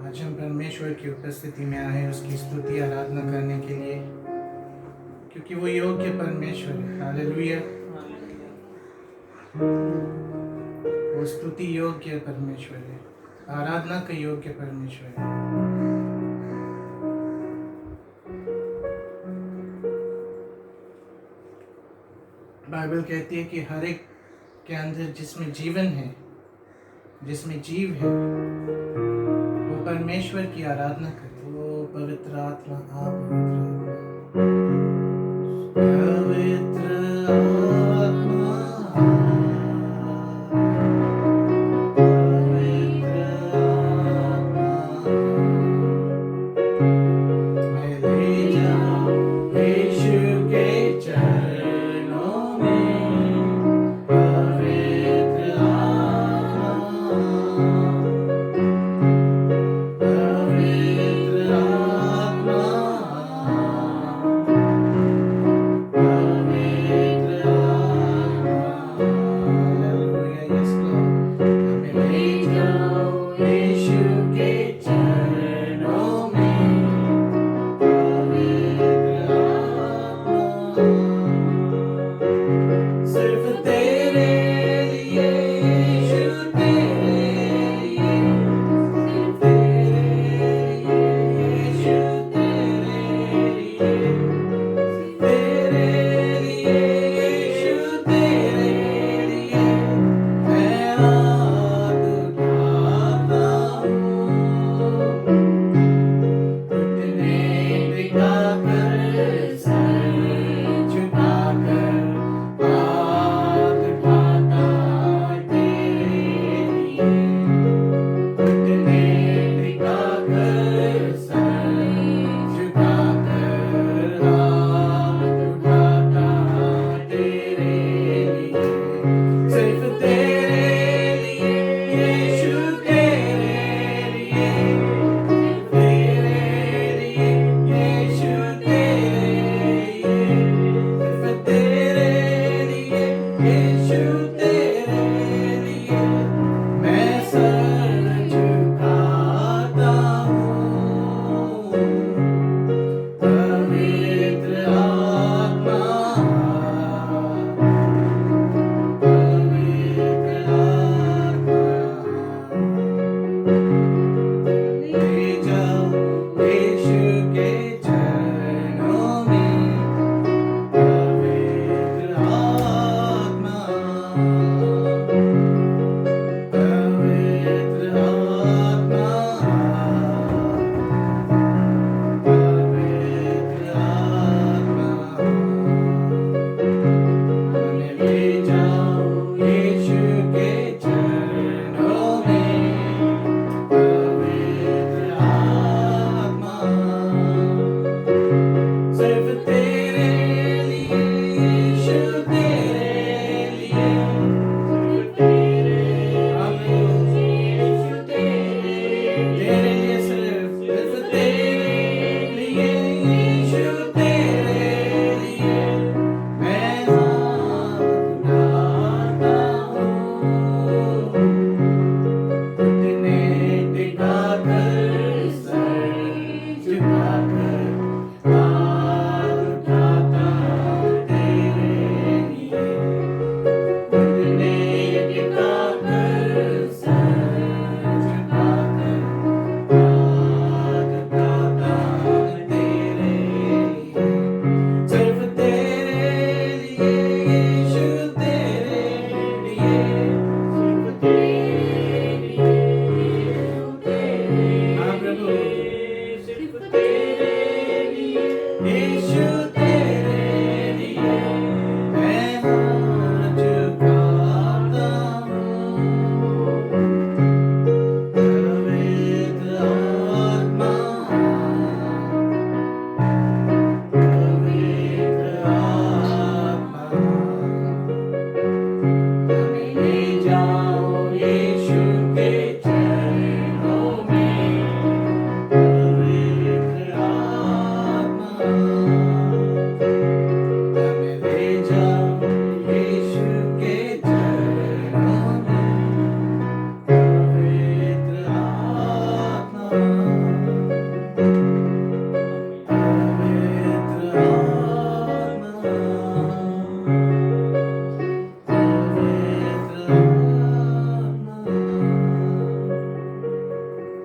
आज हम परमेश्वर की उपस्थिति में आए उसकी स्तुति आराधना करने के लिए, क्योंकि वो योग्य परमेश्वर है। हालेलुया। वो स्तुति योग्य परमेश्वर है, आराधना का योग्य परमेश्वर है। बाइबल कहती है कि हर एक के अंदर जिसमें जीवन है, जिसमें जीव है, वो परमेश्वर की आराधना करे। वो पवित्र आत्मा, आप पवित्र आत्मा, पवित्र आत्मा, मैं ले जाऊं यीशु के चरणों में। पवित्र आत्मा, पवित्र आत्मा,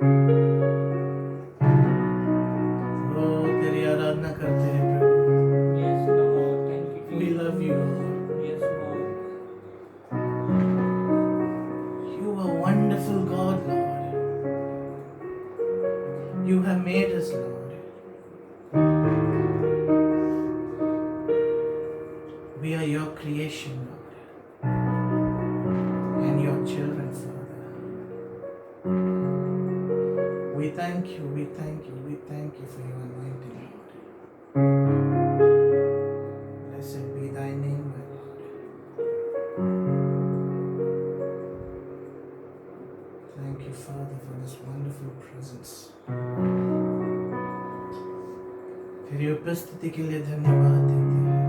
ओ तेरी आराधना करते हैं प्रभु। Yes, Lord. Thank you, We Jesus. love you, Lord. Yes, Lord. You are wonderful God, Lord. You have made us, Lord. We are your creation, Lord, and your children, Father. We thank you, we thank you, we thank you for your anointing, Lord. Blessed be thy name, my Lord. Thank you, Father, for this wonderful presence. तेरी उपस्थिति के लिए धन्यवाद देते हैं।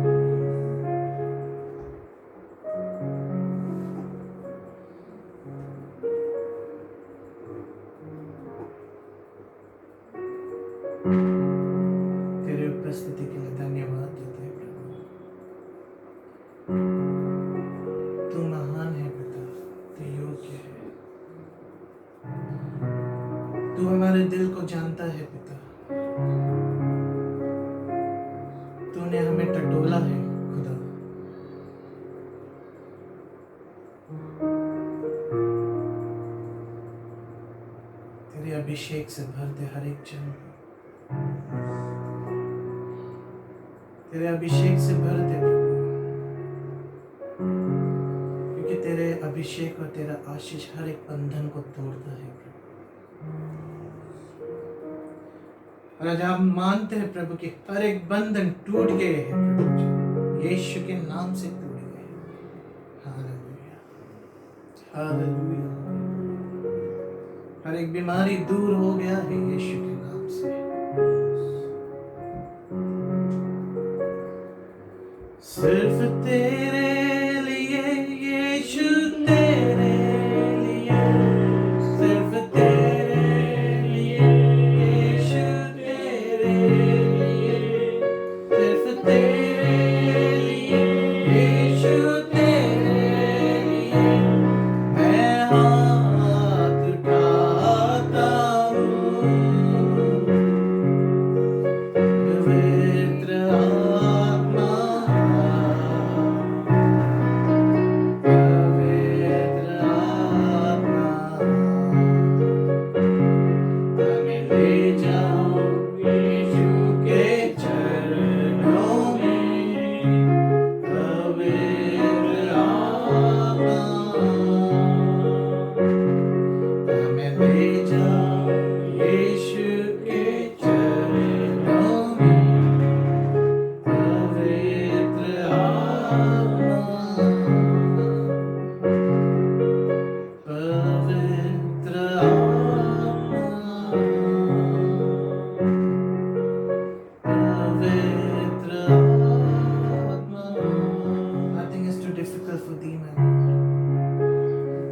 तेरी उपस्थिति के लिए धन्यवाद देते हैं प्रभु। तू महान है पिता, तू योग्य है। तू हमारे दिल को जानता है पिता। तूने हमें टटोला है खुदा। तेरे अभिषेक से भरते हर एक जन को। तेरे अभिषेक से भरते प्रभु, क्योंकि तेरे अभिषेक और तेरा आशीष हर एक बंधन को तोड़ता है प्रभु। और आज आप मानते हैं प्रभु कि हर एक बंधन टूट गए हैं प्रभु जी, यीशु के नाम से टूट गए। Hallelujah, hallelujah. हर एक बीमारी दूर हो गया है यीशु के नाम से। सिर्फ तेरे लिए यीशु, तेरे लिए, सिर्फ तेरे लिए यीशु, तेरे लिए, सिर्फ तेरे लिए यीशु, तेरे लिए मैं हाथ उठाता हूँ। पवित्र आत्मा, पवित्र आत्मा, हमें ले जाओ यीशु के चरणों में। पवित्र आत्मा, हमें ले जाओ यीशु के चरणों में। पवित्र आत्मा, पवित्र आत्मा, पवित्र आत्मा। Nothing is too difficult for thee, my Lord.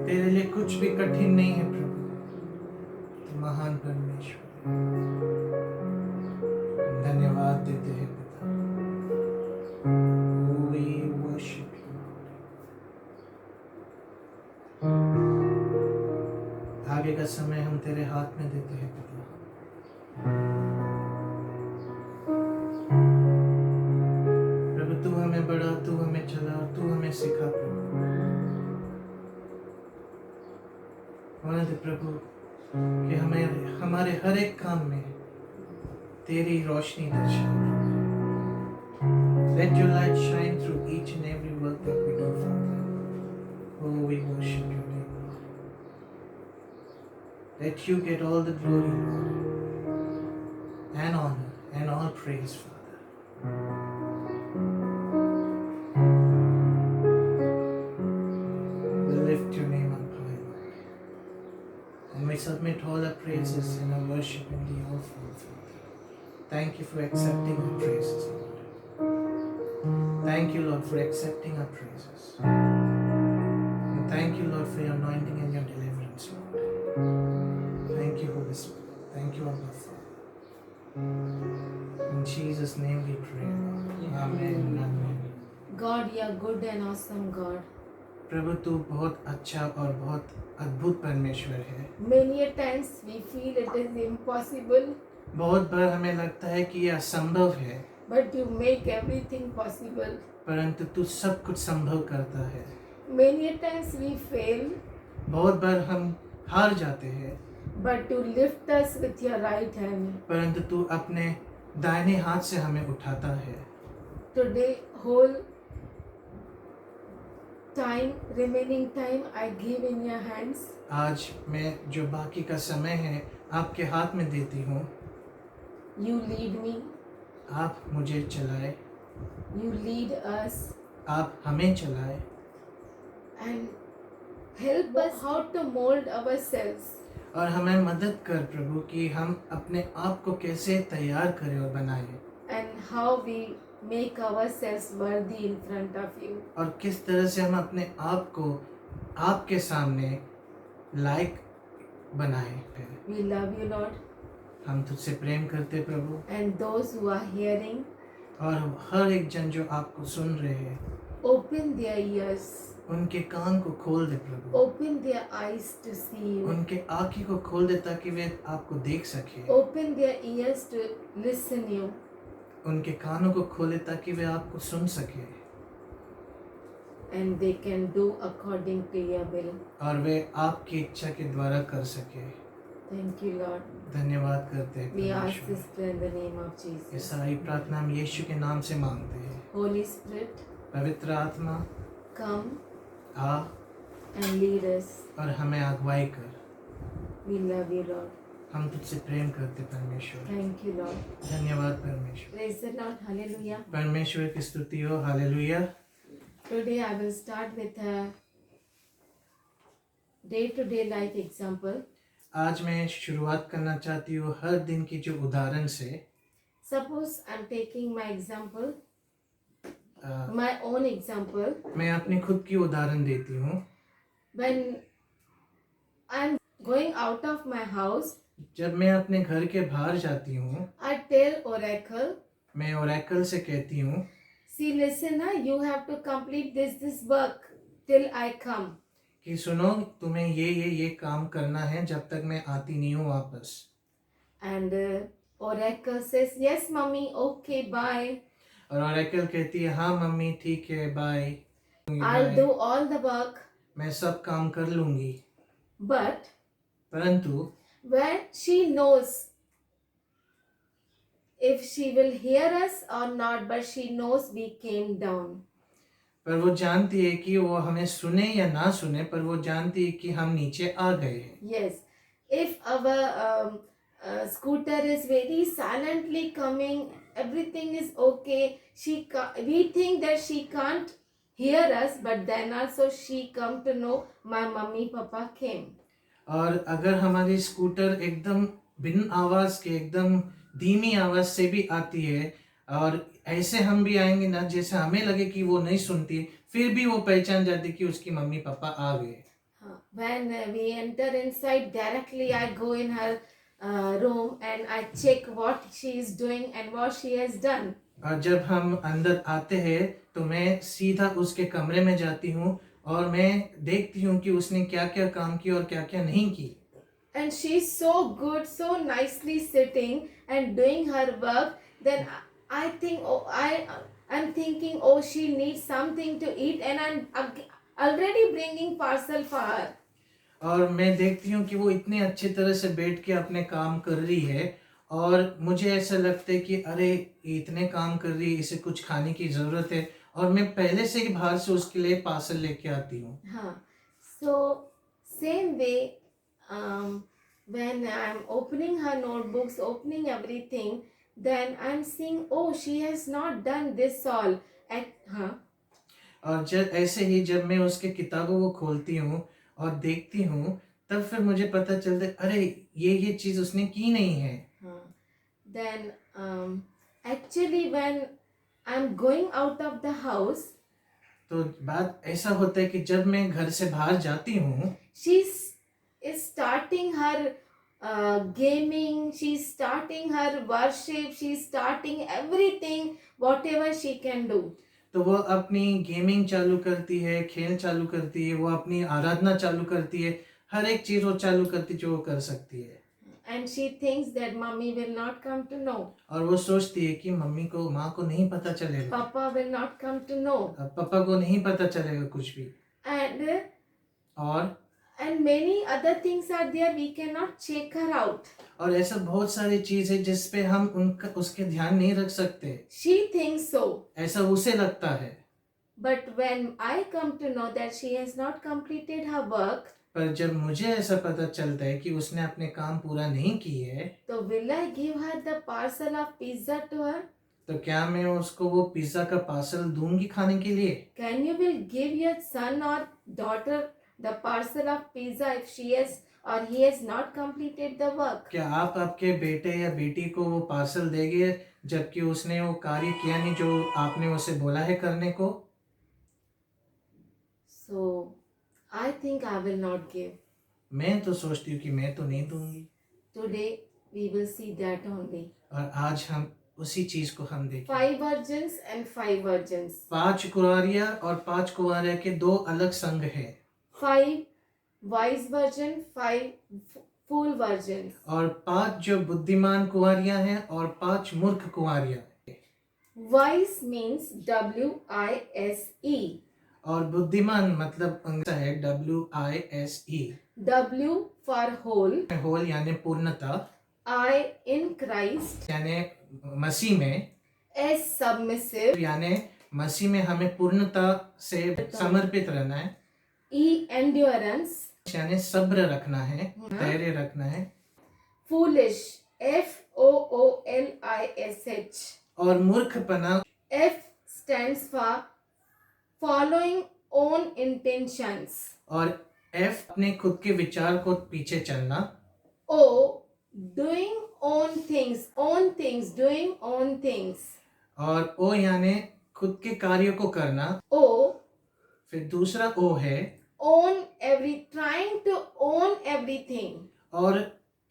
तेरे लिए कुछ भी कठिन नहीं है प्रभु। तू महान परमेश्वर है। हम धन्यवाद देते हैं पिता। We worship you, Lord. आगे का समय हम तेरे हाथ में देते हैं पिता। प्रभु तू हमें बढ़ा, तू हमें चला, तू हमें सिखा प्रभु। होने दे प्रभु कि हमें हमारे हर एक काम में तेरी रोशनी दर्शाए। Let your light shine through each and every work that we do, Father. Oh, we worship your name, Lord. Let you get all the glory, Lord, and honor and all praise, Father. We lift your name up high, Lord. And we submit all our praises and our worship in the offering, Father. Thank you for accepting our praises, Lord. Thank you, Lord, for accepting our praises. And thank you, Lord, for your anointing and your deliverance, Lord. Thank you, Holy Spirit. Thank you, Abba Father. In Jesus' name we pray, Lord. Amen. Amen. God, you are good and awesome God. प्रभु तू बहुत अच्छा और बहुत अद्भुत परमेश्वर है। Many a times we feel it is impossible, बहुत बार हमें लगता है कि यह असंभव है, but you make everything possible. परंतु तू सब कुछ संभव करता है। Many a times we fail, बहुत बार हम हार जाते हैं, but you lift us with your right hand. परंतु तू अपने दाहिने हाथ से हमें उठाता है। Today, whole time, remaining time, I give in your hands. आज मैं जो बाकी का समय है आपके हाथ में देती हूँ। You lead me, आप मुझे चलाए, you lead us, आप हमें चलाए and help us how to mold ourselves. और हमें मदद कर प्रभु कि हम अपने आप को कैसे तैयार करें और बनाएं, And how we make ourselves worthy in front of you. और किस तरह से हम अपने आप को आपके सामने लायक बनाएं। फिर We love you, Lord. हम तुझसे प्रेम करते प्रभु, And those who are hearing, और हर एक जन जो आपको सुन रहे हैं open their ears, उनके कान को खोल दे प्रभु, open their eyes to see you, उनके आँखें को खोल दे ताकि वे आपको देख सके, open their ears to listen you, उनके कानों को खोले ताकि वे आपको सुन सके and they can do according to your will. और वे आपकी इच्छा के द्वारा कर सके। Thank you, Lord. धन्यवाद करते हैं We ask परमेश्वर। this prayer in the name of ये Jesus. सारी प्रार्थना हम यीशु के नाम से मांगते हैं। Holy Spirit, पवित्र आत्मा come uh and lead us. और हमें अगुवाई कर। We love you, Lord. हम तुझसे प्रेम करते परमेश्वर। Thank you, Lord. धन्यवाद परमेश्वर। Praise the Lord. Hallelujah. परमेश्वर की स्तुति हो, hallelujah. Today I will start with a day-to-day life example. आज मैं शुरुआत करना चाहती हूँ हर दिन की जो उदाहरण से। Suppose I'm taking my example, uh, my own example. मैं अपनी खुद की उदाहरण देती हूँ। When I'm going out of my house, जब मैं अपने घर के बाहर जाती हूँ, I tell Oracle, मैं ओरेकल से कहती हूँ see, listen, you have to complete this work till I come. कि सुनो, तुम्हें ये काम करना है जब तक मैं आती नहीं हूँ वापस। And Oracle says, yes, mommy, okay, bye. और ओरेकल कहती है हाँ मम्मी ठीक है, bye. I'll do all the work. मैं सब काम कर लूँगी। But परंतु when she knows if she will hear us or not, but she knows we came down. पर वो जानती है कि वो हमें सुने या ना सुने, पर वो जानती है कि हम नीचे आ गए हैं। Yes, if our scooter is very silently coming, everything is okay. We think that she can't hear us, but then also she come to know my mummy papa came. और अगर हमारी स्कूटर एकदम बिन आवाज के, एकदम धीमी आवाज से भी आती है और ऐसे हम भी आएंगे ना जैसे हमें लगे कि वो नहीं सुनती, फिर भी वो पहचान जाती कि उसकी मम्मी पापा आ गए। When we enter inside, directly I go in her room and I check what she is doing and what she has done. और जब हम अंदर आते हैं तो मैं सीधा उसके कमरे में जाती हूँ और मैं देखती हूँ कि उसने क्या क्या काम किया और क्या क्या नहीं की। And she's so good, so nicely sitting and doing her work. Then I think, I'm thinking, oh, she needs something to eat, and I'm already bringing parcel for her. और मैं देखती हूँ कि वो इतने अच्छे तरह से बैठ के अपने काम कर रही है और मुझे ऐसा लगता है कि अरे ये इतने काम कर रही है, इसे कुछ खाने की ज़रूरत है, और मैं पहले से ही बाहर से उसके लिए पार्सल लेके आती हूँ। हाँ, so same way, when I'm opening her notebooks, opening everything, then I'm seeing, oh, she has not done this all. और जब ऐसे ही जब मैं उसके किताबों को खोलती हूँ और देखती हूँ, तब फिर मुझे पता चलता है अरे ये चीज़ उसने की नहीं है। Then actually when I'm going out of the house, तो बात ऐसा होता है कि जब मैं घर से बाहर जाती हूँ, she is starting her gaming, she's starting her worship, she's starting everything, whatever she can do. तो वो अपनी गेमिंग चालू करती है, खेल चालू करती है, वो अपनी आराधना चालू करती है, हर एक चीज़ वो चालू करती जो वो कर सकती है। And she thinks that mommy will not come to know. और वो सोचती है कि मम्मी को, माँ को नहीं पता चलेगा, Papa will not come to know. अब पापा को नहीं पता चलेगा कुछ भी। And और many other things are there, we cannot check her out. और ऐसा बहुत सारी चीज़ है जिस पे हम उनका उसके ध्यान नहीं रख सकते, She thinks so. ऐसा उसे लगता है। But when I come to know that she has not completed her work, पर जब मुझे ऐसा पता चलता है कि उसने अपने काम पूरा नहीं किए है, so will I give her the parcel of pizza to her? तो क्या मैं उसको वो पिज्ज़ा का पार्सल दूंगी खाने के लिए? Can you will give your son or daughter the parcel of pizza if she has or he has not completed the work? क्या आप आपके बेटे या बेटी को वो पार्सल देंगे जबकि उसने वो कार्य किया नहीं जो आपने उसे बोला है करने को? So I think I will not give. मैं तो सोचती हूँ कि मैं तो नहीं दूंगी। Today we will see that only. और आज हम उसी चीज को हम देखें। 5 virgins and 5 virgins. 5 कुंवारियां और 5 कुंवारे के 2 अलग संघ है। 5 wise virgin, 5 fool virgins. और 5 जो बुद्धिमान कुंवारियां हैं और 5 मूर्ख कुंवारियां हैं। Wise means WISE. और बुद्धिमान मतलब अंग्रेजी है WISE। W for whole. Whole यानी पूर्णता, I in Christ. यानी मसीह में, S submissive. यानी मसीह में हमें पूर्णता से समर्पित रहना है। E endurance. यानी सब्र रखना है, धैर्य रखना है। Foolish. FOOLISH. और मूर्खपना, F stands for following own intentions. और F अपने खुद के विचार को पीछे चलना। O doing own things, doing own things. और O यानी खुद के कार्यों को करना। O फिर दूसरा O है trying to own everything. और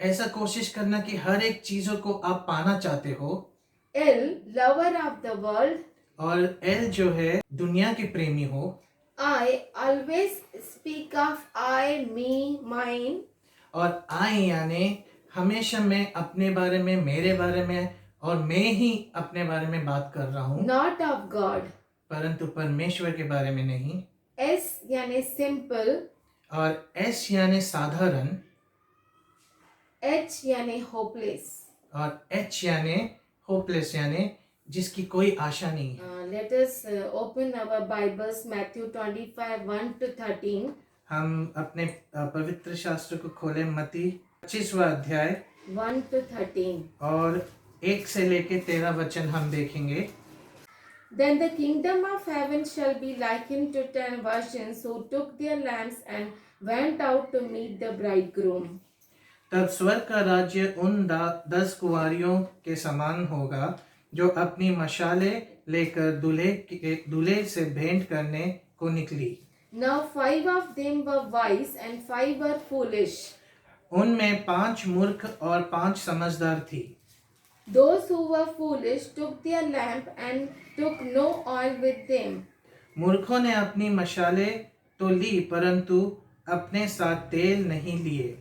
ऐसा कोशिश करना कि हर एक चीजों को आप पाना चाहते हो। L lover of the world. और L जो है दुनिया के प्रेमी हो। I always speak of I, me, mine. और I यानी हमेशा मैं अपने बारे में, मेरे बारे में और मैं ही अपने बारे में बात कर रहा हूँ, Not of God. परंतु परमेश्वर के बारे में नहीं। S यानी simple. और S यानी साधारण। H यानी hopeless. और H यानी होपलेस यानी जिसकी कोई आशा नहीं है। Let us open our Bibles, Matthew 25, 1 to 13. हम अपने पवित्र शास्त्र को खोले, मत्ती 25वां अध्याय 1 to 13. और 1 से लेके 13 वचन हम देखेंगे। Then the kingdom of heaven shall be likened to 10 virgins who took their lamps and went out to meet the bridegroom. तब स्वर्ग का राज्य उन 10 कुंवारियों के समान होगा जो अपनी मशाले लेकर दूल्हे से भेंट करने को निकली। Now 5 of them were wise and 5 were foolish. उनमें 5 मूर्ख और 5 समझदार थी। Those who were foolish took their lamp and took no oil with them. मूर्खों ने अपनी मशाले तो ली परंतु अपने साथ तेल नहीं लिए।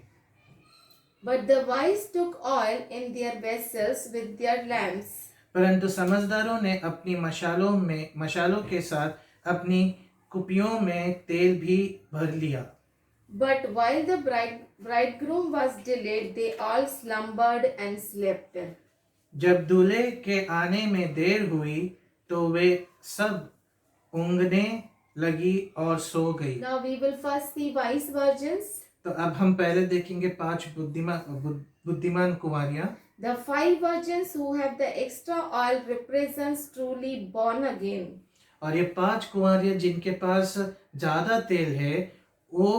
But the wise took oil in their vessels with their lamps. परंतु समझदारों ने अपनी मशालों के साथ अपनी कुपियों में तेल भी भर लिया। But while the bridegroom was delayed, they all slumbered and slept. जब दूल्हे के आने में देर हुई तो वे सब ऊँघने लगी और सो गई। Now we will first see wise virgins. तो अब हम पहले देखेंगे 5 बुद्धिमान कुंवारियां। The 5 virgins who have the extra oil represents truly born again. और ये 5 कुंवारियां जिनके पास ज्यादा तेल है वो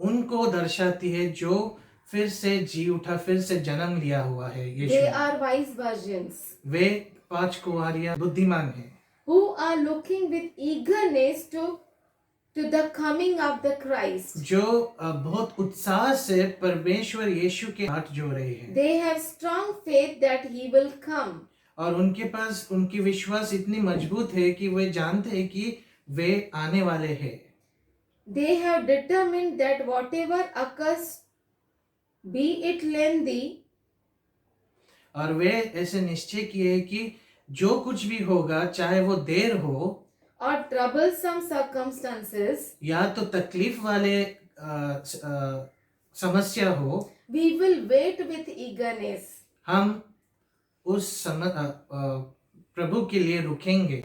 उनको दर्शाती है जो फिर से जी उठा, फिर से जन्म लिया हुआ है यीशु। They are wise virgins. वे 5 कुंवारियां बुद्धिमान हैं Who are looking with eagerness to the coming of the Christ. जो बहुत उत्साह से परमेश्वर यीशु के हाथ जोड़ रहे हैं। They have strong faith that he will come. और उनके पास उनकी विश्वास इतनी मजबूत है कि वे जानते हैं कि वे आने वाले हैं। They have determined that whatever occurs, be it lengthy और वे ऐसे निश्चय किए कि जो कुछ भी होगा, चाहे वो देर हो or troublesome circumstances, या तो तकलीफ वाले समस्या हो, we will wait with eagerness. हम उस प्रभु के लिए रुकेंगे,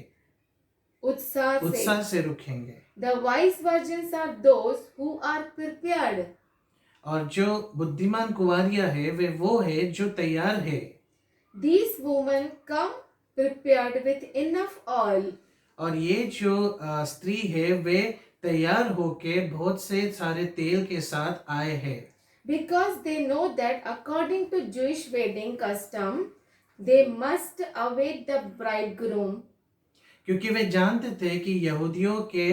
उत्साह से रुकेंगे। The wise virgins are those who are prepared. और जो बुद्धिमान कुंवारियां है वे वो है जो तैयार है। These women come prepared with enough oil. और ये जो स्त्री है वे तैयार होके बहुत से सारे तेल के साथ आए हैं। Because they know that according to Jewish wedding custom, they must await the bridegroom. क्योंकि वे जानते थे कि यहूदियों के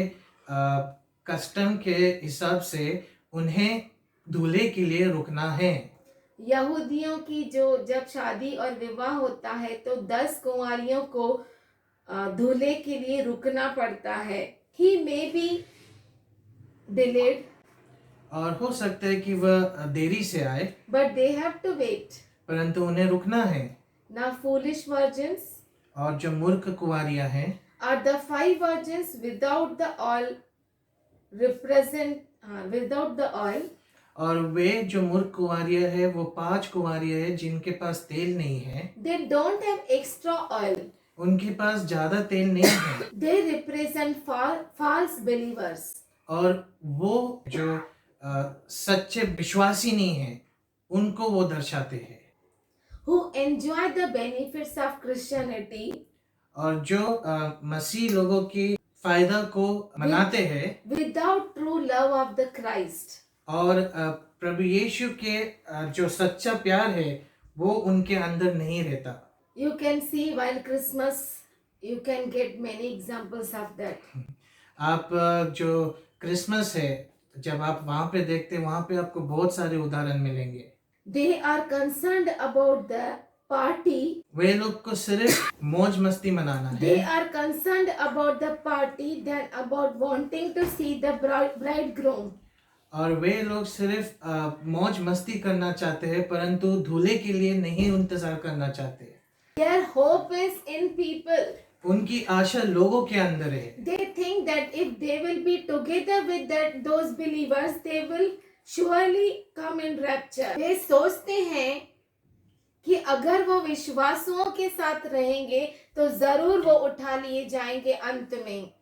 कस्टम के हिसाब से उन्हें दूल्हे के लिए रुकना है। यहूदियों की जो जब शादी और विवाह होता है तो 10 कुंवारियों को दूल्हे के लिए रुकना पड़ता है। He may be delayed, और हो सकता है कि वह देरी से आए, but they have to wait. परंतु उन्हें रुकना है। Now foolish virgins और जो मूर्ख कुंवारियां हैं are the 5 virgins without the oil without the oil. और वे जो मूर्ख कुंवारियां है वो 5 कुंवारियां है जिनके पास तेल नहीं है। They don't have extra oil. उनके पास ज्यादा तेल नहीं है। They represent false believers. और वो जो सच्चे विश्वासी नहीं है उनको वो दर्शाते हैं। Who enjoy the benefits of Christianity और जो मसीह लोगों की फायदा को मनाते हैं without true love of the Christ. और प्रभु यीशु के जो सच्चा प्यार है वो उनके अंदर नहीं रहता। You can see while Christmas, you can get many examples of that. आप जो क्रिसमस है जब आप वहाँ पे देखते हैं वहाँ पे आपको बहुत सारे उदाहरण मिलेंगे। They are concerned about the party. वे लोग को सिर्फ मौज मस्ती मनाना है। They are concerned about the party than about wanting to see the bridegroom. और वे लोग सिर्फ मौज मस्ती करना चाहते हैं परंतु दूल्हे के लिए नहीं इंतजार करना चाहते। Their hope is in people. उनकी आशा लोगों के अंदर है। They think that if they will be together with those believers, they will surely come in rapture. वे सोचते हैं कि अगर वो विश्वासुओं के साथ रहेंगे तो जरूर वो उठा लिए जाएंगे अंत में।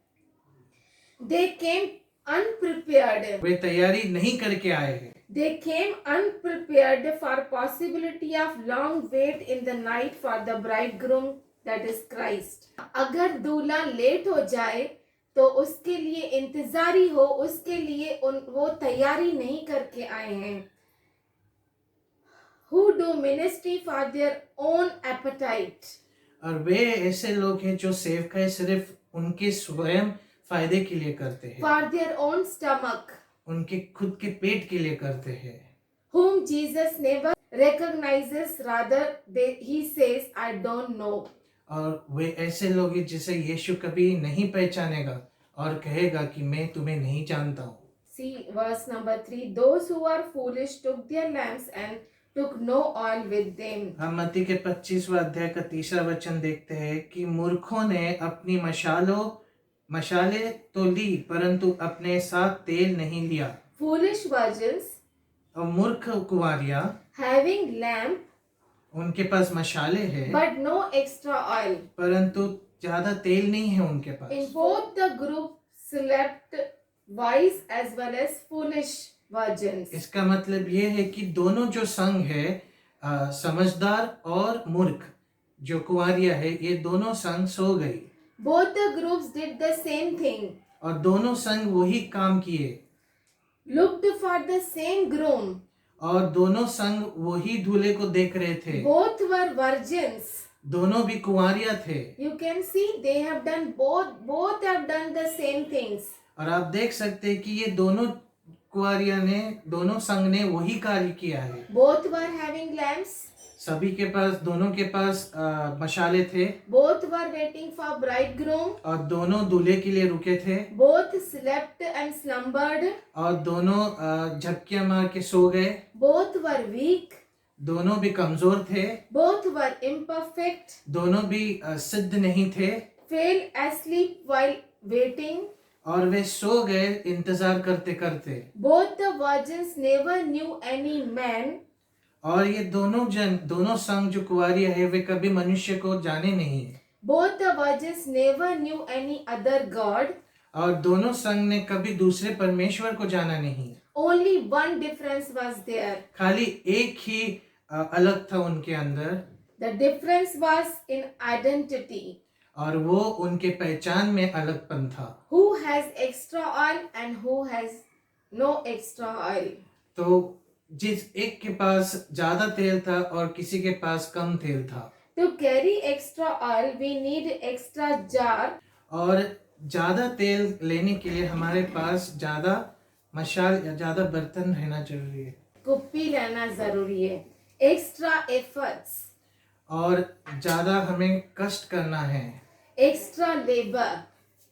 They came unprepared. वे तैयारी नहीं करके आए हैं। They came unprepared for possibility of long wait in the night for the bridegroom, that is Christ. अगर दूल्हा लेट हो जाए तो उसके लिए इंतजारी हो, उसके लिए वो तैयारी नहीं करके आए हैं। Who do ministry for their own appetite. और वे ऐसे लोग हैं जो सेवकाई सिर्फ उनके स्वयं फायदे के लिए करते हैं। For their own stomach. उनके खुद के पेट के लिए करते हैं। Whom Jesus never recognizes, rather he says, I don't know. और वे ऐसे लोग हैं जिसे यीशु कभी नहीं पहचानेगा और कहेगा कि मैं तुम्हें नहीं जानता हूँ। See verse number 3. Those who are foolish took their lamps and took no oil with them. हम मत्ती के 25वां अध्याय का 3रा वचन देखते हैं कि मूर्खों ने अपनी मशाले तो ली परंतु अपने साथ तेल नहीं लिया। Foolish virgins और मूर्ख कुंवारियां having lamp उनके पास मशाले है but no extra oil. परंतु ज्यादा तेल नहीं है उनके पास। In both the group slept wise as well as foolish virgins. इसका मतलब ये है कि दोनों जो संघ है समझदार और मूर्ख जो कुंवारियां है ये दोनों संघ सो गई। Both the groups did the same thing. और दोनों संघ वही काम किए। Looked for the same groom. और दोनों संघ वही दूल्हे को देख रहे थे। Both were virgins. दोनों भी कुंवारियां थे। You can see they have done both have done the same things. और आप देख सकते हैं कि ये दोनों कुंवारियां ने दोनों संघ ने वही कार्य किया है। Both were having lamps. सभी के पास, दोनों के पास मशाले थे Both were waiting for bridegroom. और दोनों दूल्हे के लिए रुके थे Both slept and slumbered. और दोनों झपकियां मार के सो गए। Both were weak. दोनों भी कमजोर थे, Both were imperfect. दोनों भी सिद्ध नहीं थे Fell asleep while waiting. और वे सो गए इंतजार करते करते। Both the virgins never knew any man. और ये दोनों संग जो कुंवारियां है वे कभी मनुष्य को जाने नहीं। Both the virgins never knew any other God. और दोनों संग ने कभी दूसरे परमेश्वर को जाना नहीं। Only one difference was there. खाली एक ही अलग था उनके अंदर The difference was in identity. और वो उनके पहचान में अलगपन था। Who has extra oil and who has no extra oil. तो जिस एक के पास ज्यादा तेल था और किसी के पास कम तेल था। To carry extra oil, we need extra jar. और ज्यादा तेल लेने के लिए हमारे पास ज्यादा मशाल या ज्यादा बर्तन रहना जरूरी है। कुप्पी रहना जरूरी है। Extra efforts. और ज्यादा हमें कष्ट करना है, Extra labor.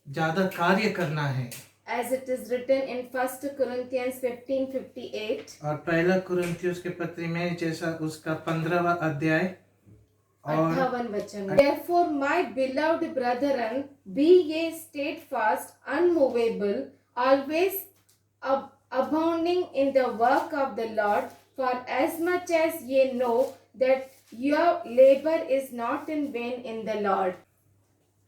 ज्यादा कार्य करना है। As it is written in 1 Corinthians 15:58. और पहला कुरिन्थियों के पत्री में जैसा उसका 15वां अध्याय और 58 वचन। Therefore, my beloved brethren, be ye steadfast, unmovable, always abounding in the work of the Lord, for as much as ye know that your labor is not in vain in the Lord.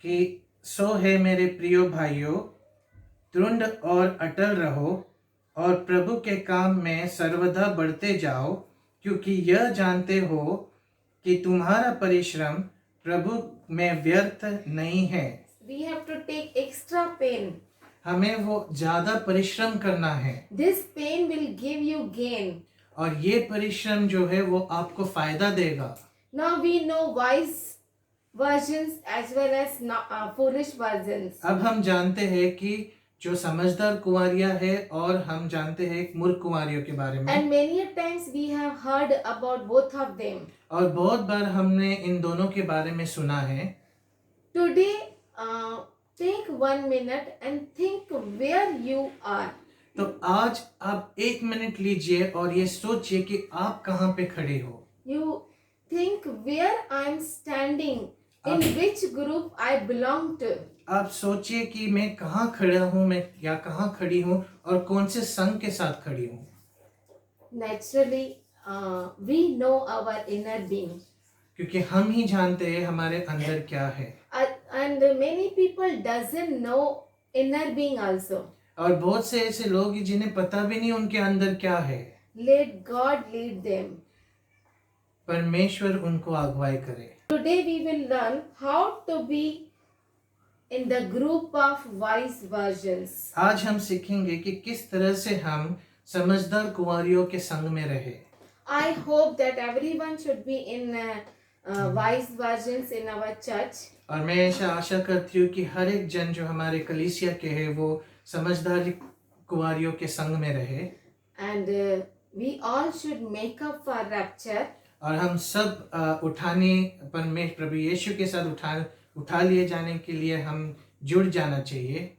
कि सो है मेरे प्रियो भाइयों, दृढ़ और अटल रहो और प्रभु के काम में सर्वदा बढ़ते जाओ, क्योंकि यह जानते हो कि तुम्हारा परिश्रम प्रभु में व्यर्थ नहीं है। We have to take extra pain. हमें वो ज्यादा परिश्रम करना है। This pain will give you gain. और ये परिश्रम जो है वो आपको फायदा देगा। Now we know wise virgins as well as foolish virgins. अब हम जानते हैं कि जो समझदार कुंवारियां है और हम जानते हैं मूर्ख कुंवारियों के बारे में। And many a times we have heard about both of them. और बहुत बार हमने इन दोनों के बारे में सुना है। Today, take 1 minute and think where you are. तो आज आप 1 मिनट लीजिए और ये सोचिए कि आप कहाँ पे खड़े हो। You think where I am standing, in which group I belong to. आप सोचिए कि मैं कहाँ खड़ा हूँ, मैं या कहाँ खड़ी हूँ और कौन से संघ के साथ खड़ी हूँ। Naturally, we know our inner being. क्योंकि हम ही जानते हैं हमारे अंदर क्या है। And many people doesn't know inner being also. और बहुत से ऐसे लोग हैं जिन्हें पता भी नहीं उनके अंदर क्या है। Let God lead them. परमेश्वर उनको अगुवाई करे। Today we will learn how to be in the group of wise virgins. आज हम सीखेंगे कि किस तरह से हम समझदार कुंवारियों के संग में रहे। I hope that everyone should be in wise virgins in our church. और मैं ऐसा आशा करती हूँ कि हर एक जन जो हमारे कलीसिया के है वो समझदार कुंवारियों के संग में रहे। And we all should make up for rapture. और हम सब उठाने परमेश्वर प्रभु यीशु के साथ उठा लिए जाने के लिए हम जुड़ जाना चाहिए।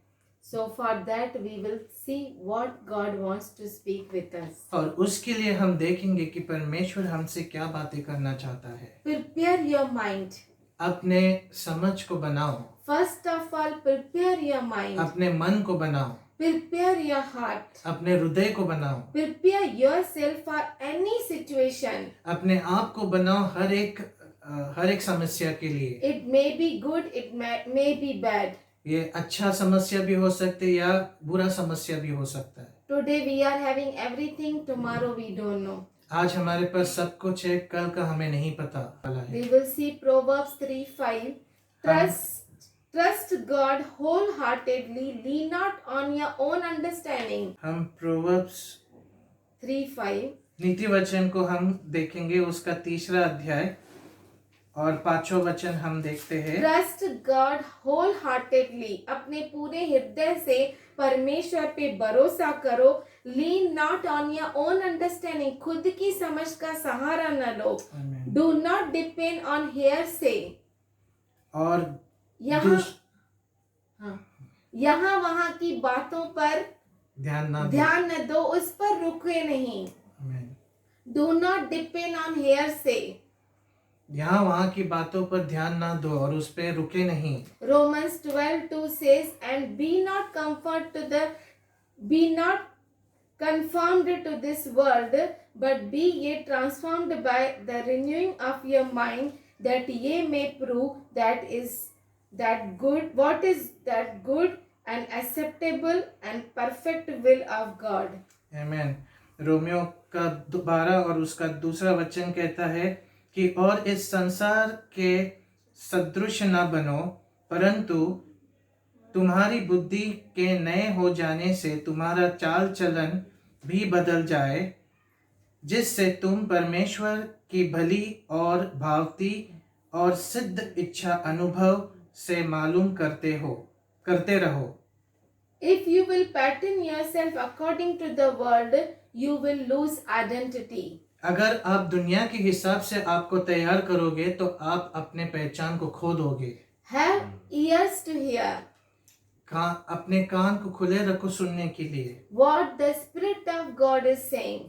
So for that we will see what God wants to speak with us. और उसके लिए हम देखेंगे कि परमेश्वर हमसे क्या बातें करना चाहता है। Prepare your mind. अपने समझ को बनाओ। First of all, prepare your mind. अपने मन को बनाओ। Prepare your heart. अपने हृदय को बनाओ। Prepare yourself for any situation. अपने आप को बनाओ हर एक समस्या के लिए। It may be good, it may be bad. ये अच्छा समस्या भी हो सकती है या बुरा समस्या भी हो सकता है। Today we are having everything, tomorrow we don't know. आज हमारे पास सब कुछ है, कल का हमें नहीं पता वाला है। We will see Proverbs 3:5. Trust God wholeheartedly, lean not on your own understanding. हम प्रोवर्ब्स 3:5. नीति वचन को हम देखेंगे उसका 3रा अध्याय और पांचों वचन हम देखते हैं, ट्रस्ट गॉड होल हार्टेडली, अपने पूरे हृदय से परमेश्वर पे भरोसा करो. Lean not on your own understanding, खुद की समझ का सहारा न लो. आमीन। Do not depend on hearsay, और यहाँ दूस- यहाँ वहाँ की बातों पर ध्यान ना दो। ध्यान न दो, उस पर रुके नहीं. आमीन। Do not depend on hearsay. यहाँ वहाँ की बातों पर ध्यान ना दो और उस पे रुके नहीं. Romans 12:2 says, and be not conformed to this world, but be ye transformed by the renewing of your mind, that ye may prove what is that good and acceptable and perfect will of God. आमीन. Romeo का 12 और उसका दूसरा वचन कहता है कि और इस संसार के सदृश न बनो, परंतु तुम्हारी बुद्धि के नए हो जाने से तुम्हारा चाल चलन भी बदल जाए, जिससे तुम परमेश्वर की भली और भावती और सिद्ध इच्छा अनुभव से मालूम करते रहो. If you will pattern yourself according to the world, you will lose identity. अगर आप दुनिया के हिसाब से आपको तैयार करोगे तो आप अपने पहचान को खो दोगे. Have ears to hear अपने कान को खुले रखो सुनने के लिए. what the Spirit of God is saying,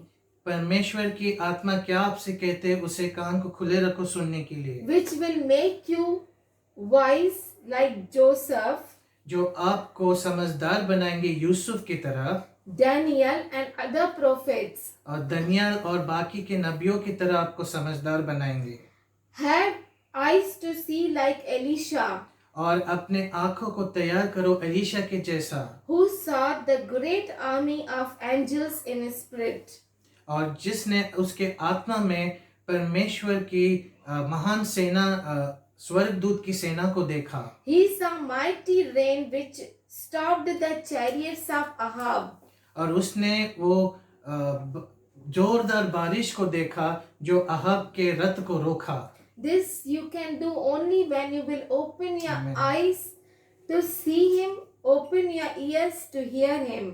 परमेश्वर की आत्मा क्या आपसे कहते हैं, उसे कान को खुले रखो सुनने के लिए, which will make you wise like Joseph, जो आपको समझदार बनाएंगे यूसुफ की तरह, Daniel and other prophets. और दनियल और बाकी के नबियों की तरह आपको समझदार बनाएंगे. Have eyes to see like Elisha, और अपने आंखों को तैयार करो एलीशा के जैसा, who saw the great army of angels in his spirit. और जिसने उसके आत्मा में परमेश्वर की महान सेना, स्वर्गदूत की सेना को देखा. He saw mighty rain which stopped the chariots of Ahab. और उसने वो जोरदार बारिश को देखा जो अहाब के रथ को रोका. This you can do only when you will open your Amen. eyes to see him, open your ears to hear him.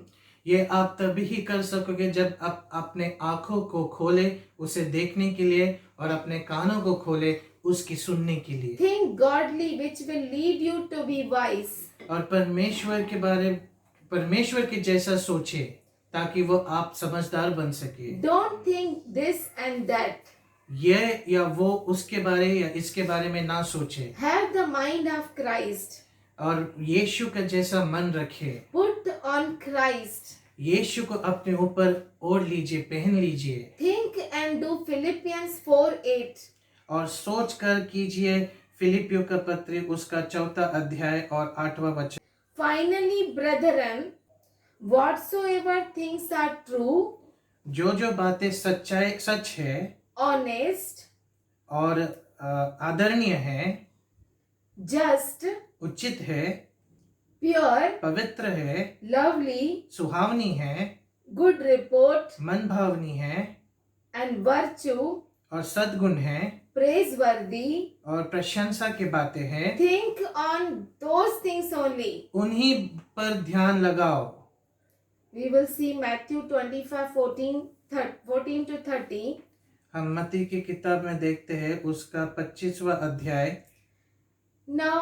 ये आप तभी ही कर सकोगे जब आप अपने आंखों को खोले उसे देखने के लिए और अपने कानों को खोले उसकी सुनने के लिए. Think godly, which will lead you to be wise. और परमेश्वर के जैसा सोचे ताकि वो आप समझदार बन सके. Don't think this and that. ये या वो उसके बारे या इसके बारे में ना सोचे. Have the mind of Christ. और यीशु का जैसा मन रखे. Put on Christ. यीशु को अपने ऊपर ओढ़ लीजिए, पहन लीजिए. Think and do Philippians 4:8. और सोच कर कीजिए फिलिपियों का पत्र उसका 4 अध्याय और 8वां वचन. Finally, brethren, whatsoever things are true, जो बातें सच है honest, और आदरणीय है, just, उचित है, pure, पवित्र है, lovely, सुहावनी है, good report, मन भावनी है, and virtue, और सद्गुण है, praiseworthy, और प्रशंसा की बातें हैं, think on those things only. उन्हीं पर ध्यान लगाओ. We will see Matthew 25:14 to 30. हम मत्ती की किताब में देखते हैं उसका 25वां अध्याय. Now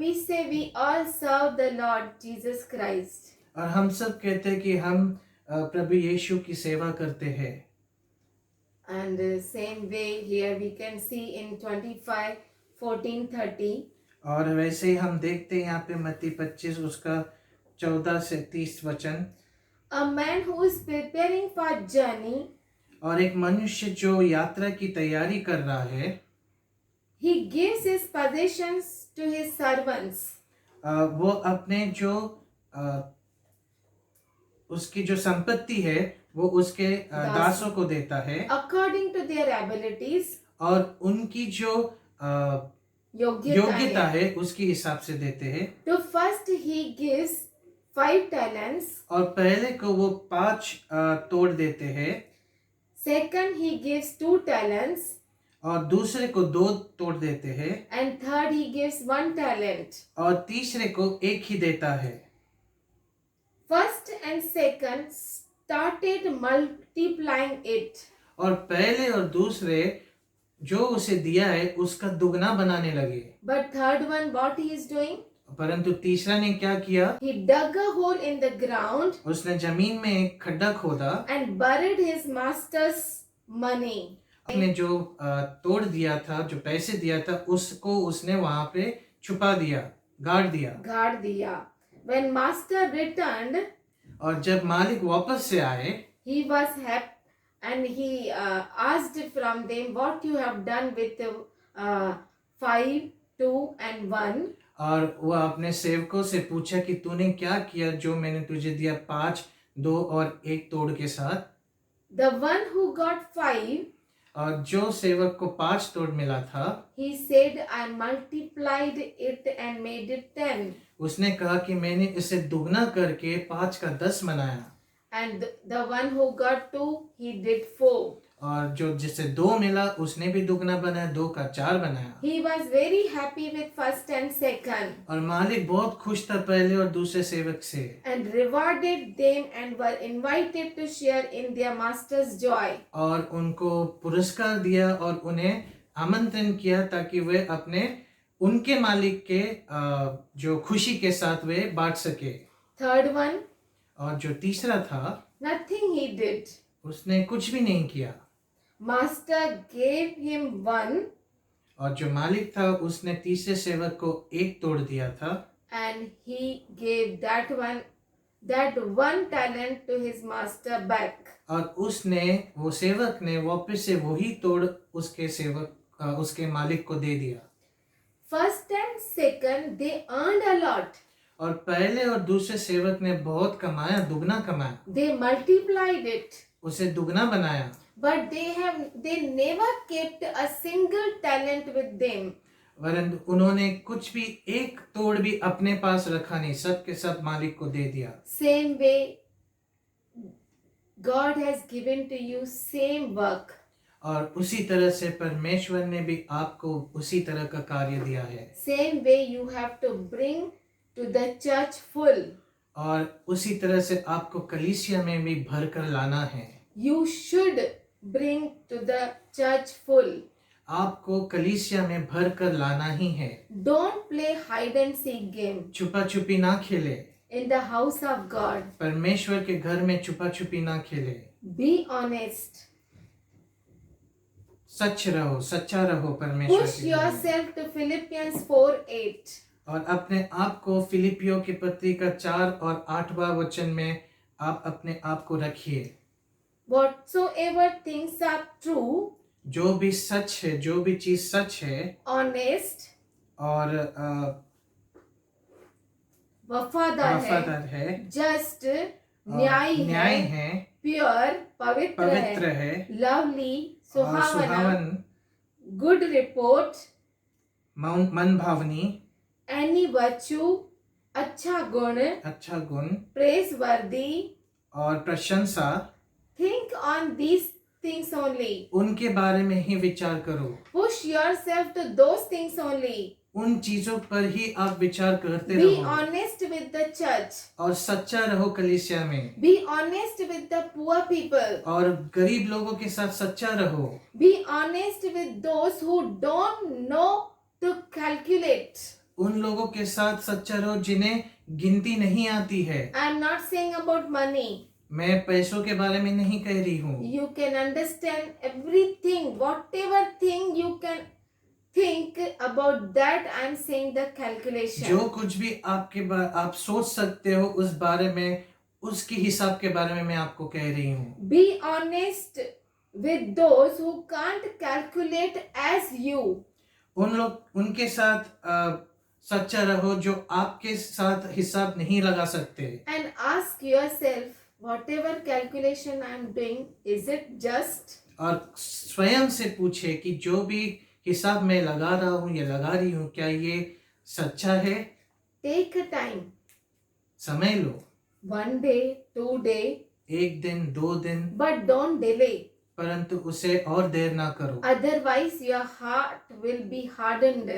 we say we all serve the Lord Jesus Christ. और हम सब कहते हैं कि हम प्रभु यीशु की सेवा करते हैं. And same way here we can see in 25:14-30. और वैसे ही हम देखते हैं यहाँ पे मत्ती 25 उसका 14 से 30 वचन. A man who is preparing for journey, और एक मनुष्य जो यात्रा की तैयारी कर रहा है, he gives his possessions to his servants. वो अपने जो उसकी जो संपत्ति है वो उसके दासों को देता है according to their abilities. और उनकी जो योग्यता है उसके हिसाब से देते हैं. To first he gives 5 talents. और पहले को वो 5 तोड़ देते हैं. Second he gives 2 talents. और दूसरे को 2 तोड़ देते हैं and third he gives 1 talent. और तीसरे को 1 ही देता है। First and second started multiplying it. और पहले और दूसरे जो उसे दिया है उसका दुगना बनाने लगे। But third one, what he is doing? परंतु तीसरा ने क्या किया? He dug a hole in the ground उसने जमीन में एक खड्डा खोदा and buried his master's money. ने जो तोड़ दिया था, जो पैसे दिया था, उसको उसने वहां पे छुपा दिया, गाड़ दिया। गाड़ दिया. When master returned, और जब मालिक वापस से आए, he was happy and he asked from them what you have done with 5, 2 and 1. और वह अपने सेवकों से पूछा कि तूने क्या किया जो मैंने तुझे दिया 5, 2 और 1 तोड़ के साथ। The one who got 5, और जो सेवक को 5 तोड़ मिला था, he said, I multiplied it and made it 10. उसने कहा कि मैंने इसे दुगना करके 5 का 10 बनाया। And the one who got 2, he did 4. और जो जिसे 2 मिला उसने भी दुगना बनाया, 2 का 4 बनाया। He was very happy with first and second और मालिक बहुत खुश था पहले और दूसरे सेवक से, and rewarded them and were invited to share in their master's joy. और उनको पुरस्कार दिया और उन्हें आमंत्रण किया ताकि वे अपने उनके मालिक के जो खुशी के साथ वे बांट सके। Third one, और जो तीसरा था, nothing he did. उसने कुछ भी नहीं किया। Master gave him 1 और जो मालिक था उसने तीसरे सेवक को 1 तोड़ दिया था and he gave that one talent to his master back. और वो सेवक ने वापस से वही तोड़ उसके मालिक को दे दिया। First and second, they earned a lot. और पहले और दूसरे सेवक ने बहुत कमाया, दुगना कमाया, They multiplied it. उसे दुगना बनाया। But they never kept a single talent with them. वरन उन्होंने कुछ भी 1 तोड़ भी अपने पास रखा नहीं, सब के सब मालिक को दे दिया। Same way, God has given to you same work. और उसी तरह से परमेश्वर ने भी आपको उसी तरह का कार्य दिया है। Same way you have to bring to the church full. और उसी तरह से आपको कलीसिया में भी भर कर लाना है। You should bring to the church full. आपको कलीसिया में भर कर लाना ही है। Don't play hide and seek game छुपा छुपी ना खेले। in the house of God. परमेश्वर के घर में छुपा छुपी ना खेले। Be honest. सच रहो, सच्चा रहो परमेश्वर Push के घर में। yourself to Philippians 4:8. और अपने आप को फिलिपियों की पत्री का 4 और 8वां वचन में आप अपने आप को रखिए। Whatsoever things are true, जो भी सच है, जो भी चीज सच है honest, और वफादार है, just, न्याय है, pure, पवित्र है, lovely, और सुहावन, good report, मन भावनी, any virtue, अच्छा गुण, praiseworthy. और प्रशंसा। Think on these things only. उनके बारे में ही विचार करो। Push yourself to those things only. उन चीजों पर ही आप विचार करते Be रहो। honest with the church. और सच्चा रहो कलीसिया में। Be honest with the poor people. और गरीब लोगों के साथ सच्चा रहो। Be honest with those who don't know to calculate. उन लोगों के साथ सच्चा रहो जिन्हें गिनती नहीं आती है। I am not saying about money. मैं पैसों के बारे में नहीं कह रही हूँ। You can understand everything, whatever thing you can think about that. I am saying the calculation. जो कुछ भी आप सोच सकते हो उस बारे में, उसके हिसाब के बारे में मैं आपको कह रही हूँ। Be honest with those who can't calculate as you. उनके साथ सच्चा रहो जो आपके साथ हिसाब नहीं लगा सकते। And ask yourself, whatever calculation I am doing, is it just? और स्वयं से पूछे कि जो भी हिसाब मैं लगा रहा हूँ या लगा रही हूँ, क्या ये सच्चा है? Take a time. समय लो। 1 day, 2 day, 1 दिन, 2 दिन, but don't delay. परंतु उसे और देर ना करो, otherwise your heart will be hardened.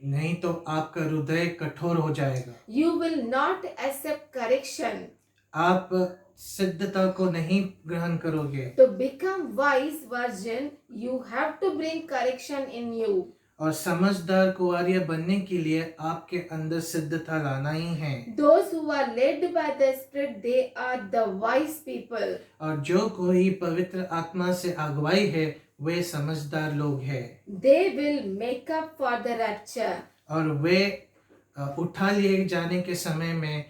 नहीं तो आपका हृदय कठोर हो जाएगा। You will not accept correction. आप सिद्धता को नहीं ग्रहण करोगे। To become wise virgin, you have to bring correction in you. और समझदार कुंवारिया बनने के लिए आपके अंदर सिद्धता लाना ही है। Those who are led by the Spirit, they are the wise people. और जो कोई पवित्र आत्मा से अगुवाई है वे समझदार लोग हैं। They will make up for the rapture. और वे उठा लिए जाने के समय में